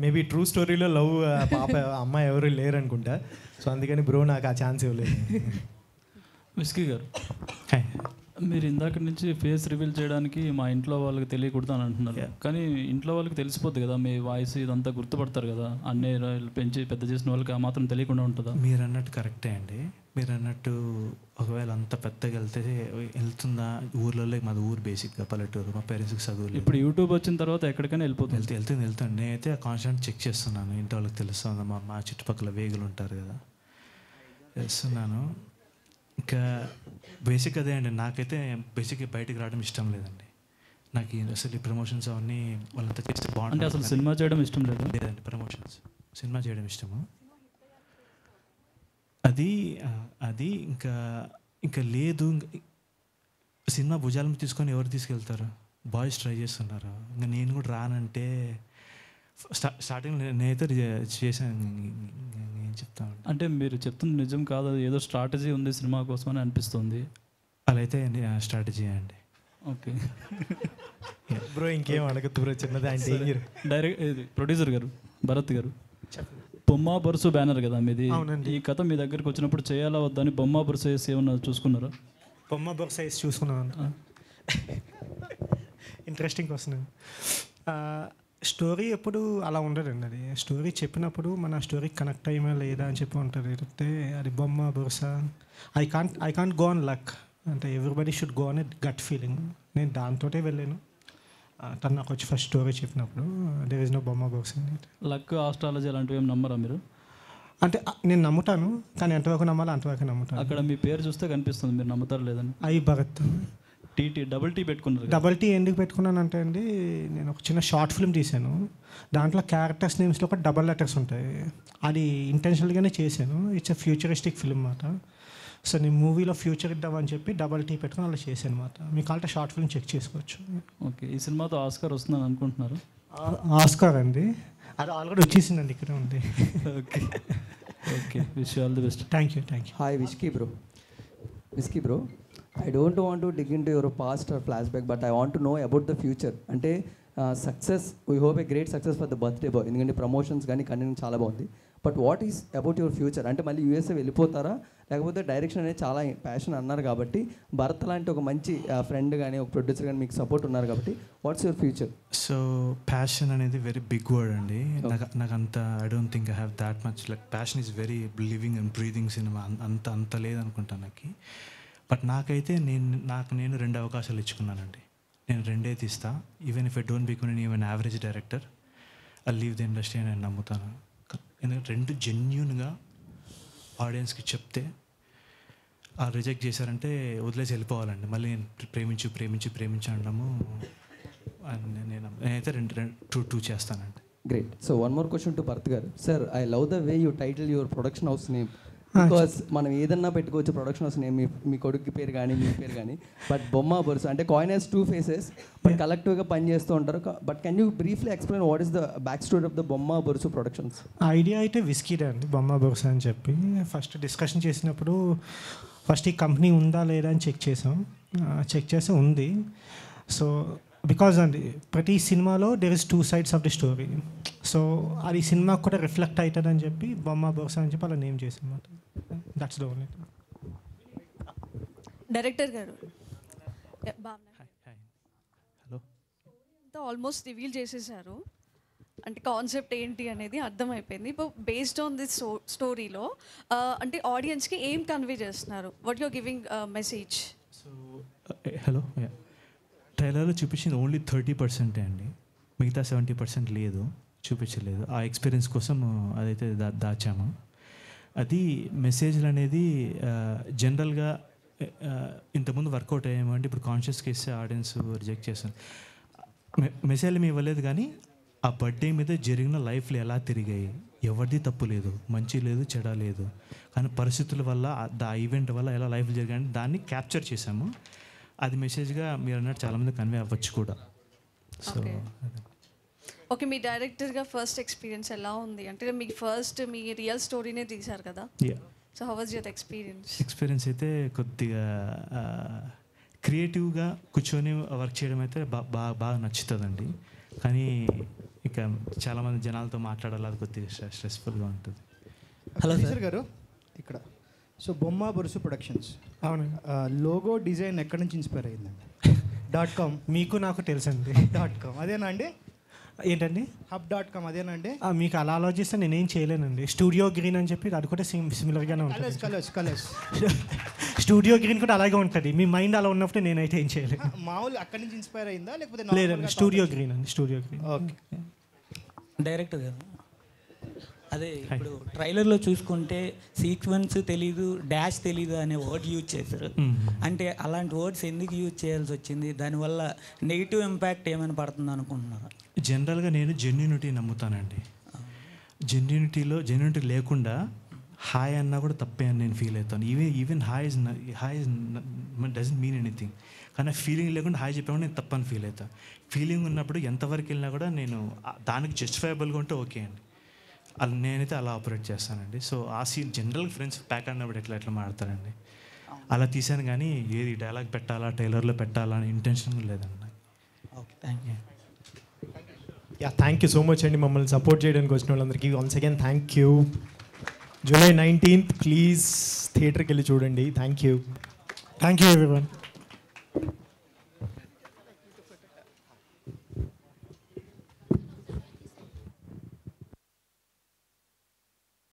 మేబీ ట్రూ స్టోరీలో లవ్ పాప అమ్మాయి ఎవరు లేరు అనుకుంటా, సో అందుకని బ్రో నాకు ఆ ఛాన్స్ ఇవ్వలేదు. విస్కీ గారు, మీరు ఇందాక నుంచి ఫేస్ రివీల్ చేయడానికి మా ఇంట్లో వాళ్ళకి తెలియకూడదు అని అంటున్నారు, కానీ ఇంట్లో వాళ్ళకి తెలిసిపోద్ది కదా, మీ వాయిస్ ఇదంతా గుర్తుపడతారు కదా, అన్నీ పెంచి పెద్ద చేసిన వాళ్ళకి ఆ మాత్రం తెలియకుండా ఉంటుందా? మీరు అన్నట్టు కరెక్టే అండి. మీరు అన్నట్టు ఒకవేళ అంత పెద్దగా వెళ్తుందా ఊర్లలో, మాది ఊరు బేసిక్గా పల్లెటూరు, మా పేరెంట్స్కి చదువులు. ఇప్పుడు యూట్యూబ్ వచ్చిన తర్వాత ఎక్కడికైనా వెళ్ళిపోతుంది. వెళ్తాను. నేనైతే కాన్స్టెంట్ చెక్ చేస్తున్నాను, ఇంటి వాళ్ళకి తెలుస్తుంది, మా చుట్టుపక్కల వేగులు ఉంటారు కదా, చేస్తున్నాను. ఇంకా బేసిక్ అదే అండి, నాకైతే బేసిక్గా బయటకు రావడం ఇష్టం లేదండి. నాకు అసలు ఈ ప్రమోషన్స్ అవన్నీ వాళ్ళంతా చేస్తే బాగుంటుంది. అసలు సినిమా చేయడం ఇష్టం లేదు? లేదండి, ప్రమోషన్స్, సినిమా చేయడం ఇష్టము. అది ఇంకా లేదు. సినిమా భుజాలను తీసుకొని ఎవరు తీసుకెళ్తారు? బాయ్స్ ట్రై చేస్తున్నారు. ఇంకా నేను కూడా రానంటే స్టార్టింగ్ నేనైతే చేశాను. ఏం చెప్తాను అంటే మీరు చెప్తున్న నిజం కాదు, ఏదో స్ట్రాటజీ ఉంది సినిమా కోసం అని అనిపిస్తుంది. అలా అయితే స్ట్రాటజీ అండి. ఓకే బ్రో, ఇంకేం అడగద్దు బ్రో, చిన్నది అంటే డైరెక్ట్ ప్రొడ్యూసర్ గారు, భరత్ గారు, బొమ్మ బొరుసు బ్యానర్ కదా మీది. ఈ కథ మీ దగ్గరికి వచ్చినప్పుడు చేయాలా వద్దని బొమ్మ బొరుసు వేసి ఏమన్నా చూసుకున్నారా? బొమ్మ బొరుసు వేసి చూసుకున్నాను. Interesting question. స్టోరీ ఎప్పుడు అలా ఉండదండి, అది స్టోరీ చెప్పినప్పుడు మన స్టోరీకి కనెక్ట్ అయ్యమే లేదా అని చెప్పి ఉంటుంది. అయితే అది బొమ్మ బొరుస, I can't go on luck, అంటే everybody should go on a gut feeling. నేను దాంతోటే వెళ్ళాను. తను నాకు వచ్చి ఫస్ట్ స్టోరీ చెప్పినప్పుడు దేర్ ఇస్ నో బొమ్మ బొరుస. లక్, ఆస్ట్రాలజీ అలాంటివి ఏం నమ్మరా మీరు? అంటే నేను నమ్ముతాను, కానీ ఎంతవరకు నమ్మాలో అంతవరకు నమ్ముతాను. అక్కడ మీ పేరు చూస్తే కనిపిస్తుంది, మీరు నమ్ముతారు లేదని. భరత్. డబుల్ టీ పెట్టుకున్నారు. డబుల్ టీ ఎందుకు పెట్టుకున్నానంటే అండి, నేను ఒక చిన్న షార్ట్ ఫిల్మ్ తీశాను, దాంట్లో క్యారెక్టర్స్ నేమ్స్లో ఒక డబల్ లెటర్స్ ఉంటాయి. అది ఇంటెన్షనల్గానే చేశాను. ఇట్స్ ఎ ఫ్యూచరిస్టిక్ ఫిల్మ్ అన్నమాట. సో నేను మూవీలో ఫ్యూచర్ ఇద్దామని చెప్పి డబల్ టీ పెట్టుకుని అలా చేశాను అనమాట. మీకు కావాలంటే షార్ట్ ఫిల్మ్ చెక్ చేసుకోవచ్చు. ఓకే, ఈ సినిమాతో ఆస్కార్ వస్తుందని అనుకుంటున్నారు? ఆస్కార్ అండి, అది ఆల్రెడీ వచ్చేసిందండి, ఇక్కడ ఉంది. Okay, wish all the best. Thank you. Hi whisky bro, I don't want to dig into your past or flashback, but I want to know about the future. అంటే success, we hope a great success for the birthday bye, ఎందుకంటే promotions కానీ content చాలా బాగుంది. But what is about your future? అంటే మళ్ళీ USA వెళ్ళిపోతారా, లేకపోతే direction అనేది చాలా ప్యాషన్ అన్నారు కాబట్టి, భరత్ లాంటి ఒక మంచి ఫ్రెండ్ కానీ ఒక ప్రొడ్యూసర్ కానీ మీకు సపోర్ట్ ఉన్నారు కాబట్టి, what's your future? So passion అనేది వెరీ బిగ్ వర్డ్ అండి. నాకు అంత I don't think I have that much. Like passion is very living and breathing cinema, అంత లేదనుకుంటాను నాకు. బట్ నాకైతే నేను 2 అవకాశాలు ఇచ్చుకున్నానండి. నేను 2 తీస్తా. Even if I don't become even average director, I leave the industry అని నేను నమ్ముతాను. ఎందుకంటే 2 జెన్యూన్గా ఆడియన్స్కి చెప్తే, ఆ రిజెక్ట్ చేశారంటే వదిలేసి వెళ్ళిపోవాలండి. మళ్ళీ ప్రేమించి అనడము నేనైతే 2 చేస్తానండి. Great. So one more question to Bharath garu. Sir, I love the way you title your production house name. Because మనం ఏదన్నా పెట్టుకోవచ్చు ప్రొడక్షన్ హౌస్ నేమ్, మీ కొడుకు పేరు కానీ మీ పేరు కానీ. బట్ బొమ్మ బొరుసు అంటే కాయిన్ హ్యాస్ 2 faces, బట్ కలెక్టివ్గా పనిచేస్తూ ఉంటారు. But can you briefly explain what is the back story of the బొమ్మ బొరుసు ప్రొడక్షన్స్? ఐడియా అయితే విస్కీడే అండి, బొమ్మ బొరుసు అని చెప్పి. ఫస్ట్ డిస్కషన్ చేసినప్పుడు ఫస్ట్ ఈ కంపెనీ ఉందా లేదా అని చెక్ చేస్తే ఉంది. సో బికాజ్ అండి ప్రతి సినిమాలో there is 2 sides of the story. So అది సినిమాకి కూడా రిఫ్లెక్ట్ అవుతుంది అని చెప్పి బొమ్మ బొరుస అని చెప్పి అలా నేమ్ చేసాం అన్నమాట. That's the only. డైరెక్టర్ గారు, హలో, ఆల్మోస్ట్ రివీల్ చేసేసారు, అంటే కాన్సెప్ట్ ఏంటి అనేది అర్థమైపోయింది. ఇప్పుడు బేస్డ్ ఆన్ దిస్ స్టోరీలో అంటే ఆడియన్స్కి ఏం కన్వే చేస్తున్నారు? What your giving message? So hello, ట్రైలర్లో చూపించింది ఓన్లీ 30% అండి. మిగతా 70% లేదు, చూపించలేదు. ఆ ఎక్స్పీరియన్స్ కోసం అదైతే దాచాము. అది మెసేజ్లు అనేది జనరల్గా ఇంతకుముందు వర్కౌట్ అయ్యామంటే ఇప్పుడు కాన్షియస్గా ఇస్తే ఆడియన్స్ రిజెక్ట్ చేస్తాను. మెసేజ్లు మేము ఇవ్వలేదు, కానీ ఆ బర్త్డే మీద జరిగిన లైఫ్లు ఎలా తిరిగాయి, ఎవరిది తప్పు లేదు, మంచి లేదు, చెడ లేదు, కానీ పరిస్థితుల వల్ల ఆ ఈవెంట్ వల్ల ఎలా లైఫ్లు జరిగాయని దాన్ని క్యాప్చర్ చేసాము. అది మెసేజ్గా మీరు అన్నట్టు చాలామంది కన్వే అవ్వచ్చు కూడా. సో ఓకే, మీ డైరెక్టర్గా ఫస్ట్ ఎక్స్పీరియన్స్ ఎలా ఉంది? అంటే మీకు ఫస్ట్ మీ రియల్ స్టోరీనే తీశారు కదా, so how was your experience అయితే కొద్దిగా క్రియేటివ్గా కూర్చొని వర్క్ చేయడం అయితే బాగా నచ్చుతుందండి. కానీ ఇక చాలామంది జనాలతో మాట్లాడాలి, అది కొద్దిగా స్ట్రెస్ఫుల్గా ఉంటుంది. హలో సార్ గారు, ఇక్కడ సో బొమ్మ బొరుసు ప్రొడక్షన్స్, అవును, లోగో డిజైన్ ఎక్కడి నుంచి ఇన్స్పైర్ అయ్యిందండి? .com మీకు నాకు తెలుసండి. .com అదేనా అండి? ఏంటండి? hub.com అదేనా అండి? మీకు అలా ఆలోచిస్తే నేనేం చేయలేనండి. స్టూడియో గ్రీన్ అని చెప్పి అది కూడా సిమిలర్గానే ఉంటుంది. కలర్స్ స్టూడియో గ్రీన్ కూడా అలాగే ఉంటుంది. మీ మైండ్ అలా ఉన్నప్పుడు నేనైతే ఏం చేయలేదు. మామూలు అక్కడి నుంచి ఇన్స్పైర్ అయిందా లేకపోతే? లేదండి, స్టూడియో గ్రీన్ అండి, స్టూడియో గ్రీన్. ఓకే. డైరెక్టర్ గారు, అదే ఇప్పుడు ట్రైలర్లో చూసుకుంటే సీక్వెన్స్ తెలీదు, డాష్ తెలీదు అనే వర్డ్ యూజ్ చేశారు. అంటే అలాంటి వర్డ్స్ ఎందుకు యూజ్ చేయాల్సి వచ్చింది? దానివల్ల నెగిటివ్ ఇంపాక్ట్ ఏమైనా పడుతుంది అనుకుంటున్నారా? జనరల్గా నేను జెన్యూనిటీ నమ్ముతానండి. జెన్యూనిటీ లేకుండా హాయ్ అన్నా కూడా తప్పే అని నేను ఫీల్ అవుతాను. Even hi is doesn't mean anything. కానీ ఫీలింగ్ లేకుండా హాయ్ చెప్పినప్పుడు నేను తప్పని ఫీల్ అవుతాను. ఫీలింగ్ ఉన్నప్పుడు ఎంతవరకు వెళ్ళినా కూడా నేను దానికి జస్టిఫైబుల్గా ఉంటే ఓకే అండి. అలా నేనైతే అలా ఆపరేట్ చేస్తానండి. సో ఆ సీన్ జనరల్గా ఫ్రెండ్స్ ప్యాక్ అన్నప్పుడు ఎట్లా మాడతారండి, అలా తీసాను. కానీ ఏది డైలాగ్ పెట్టాలా, ట్రైలర్లో పెట్టాలా అని ఇంటెన్షన్ లేదండి. Okay, thank you. Thank you so much అండి మమ్మల్ని సపోర్ట్ చేయడానికి వచ్చిన వాళ్ళందరికీ. Once again thank you. July 19th please థియేటర్కి వెళ్ళి చూడండి. Thank you everyone.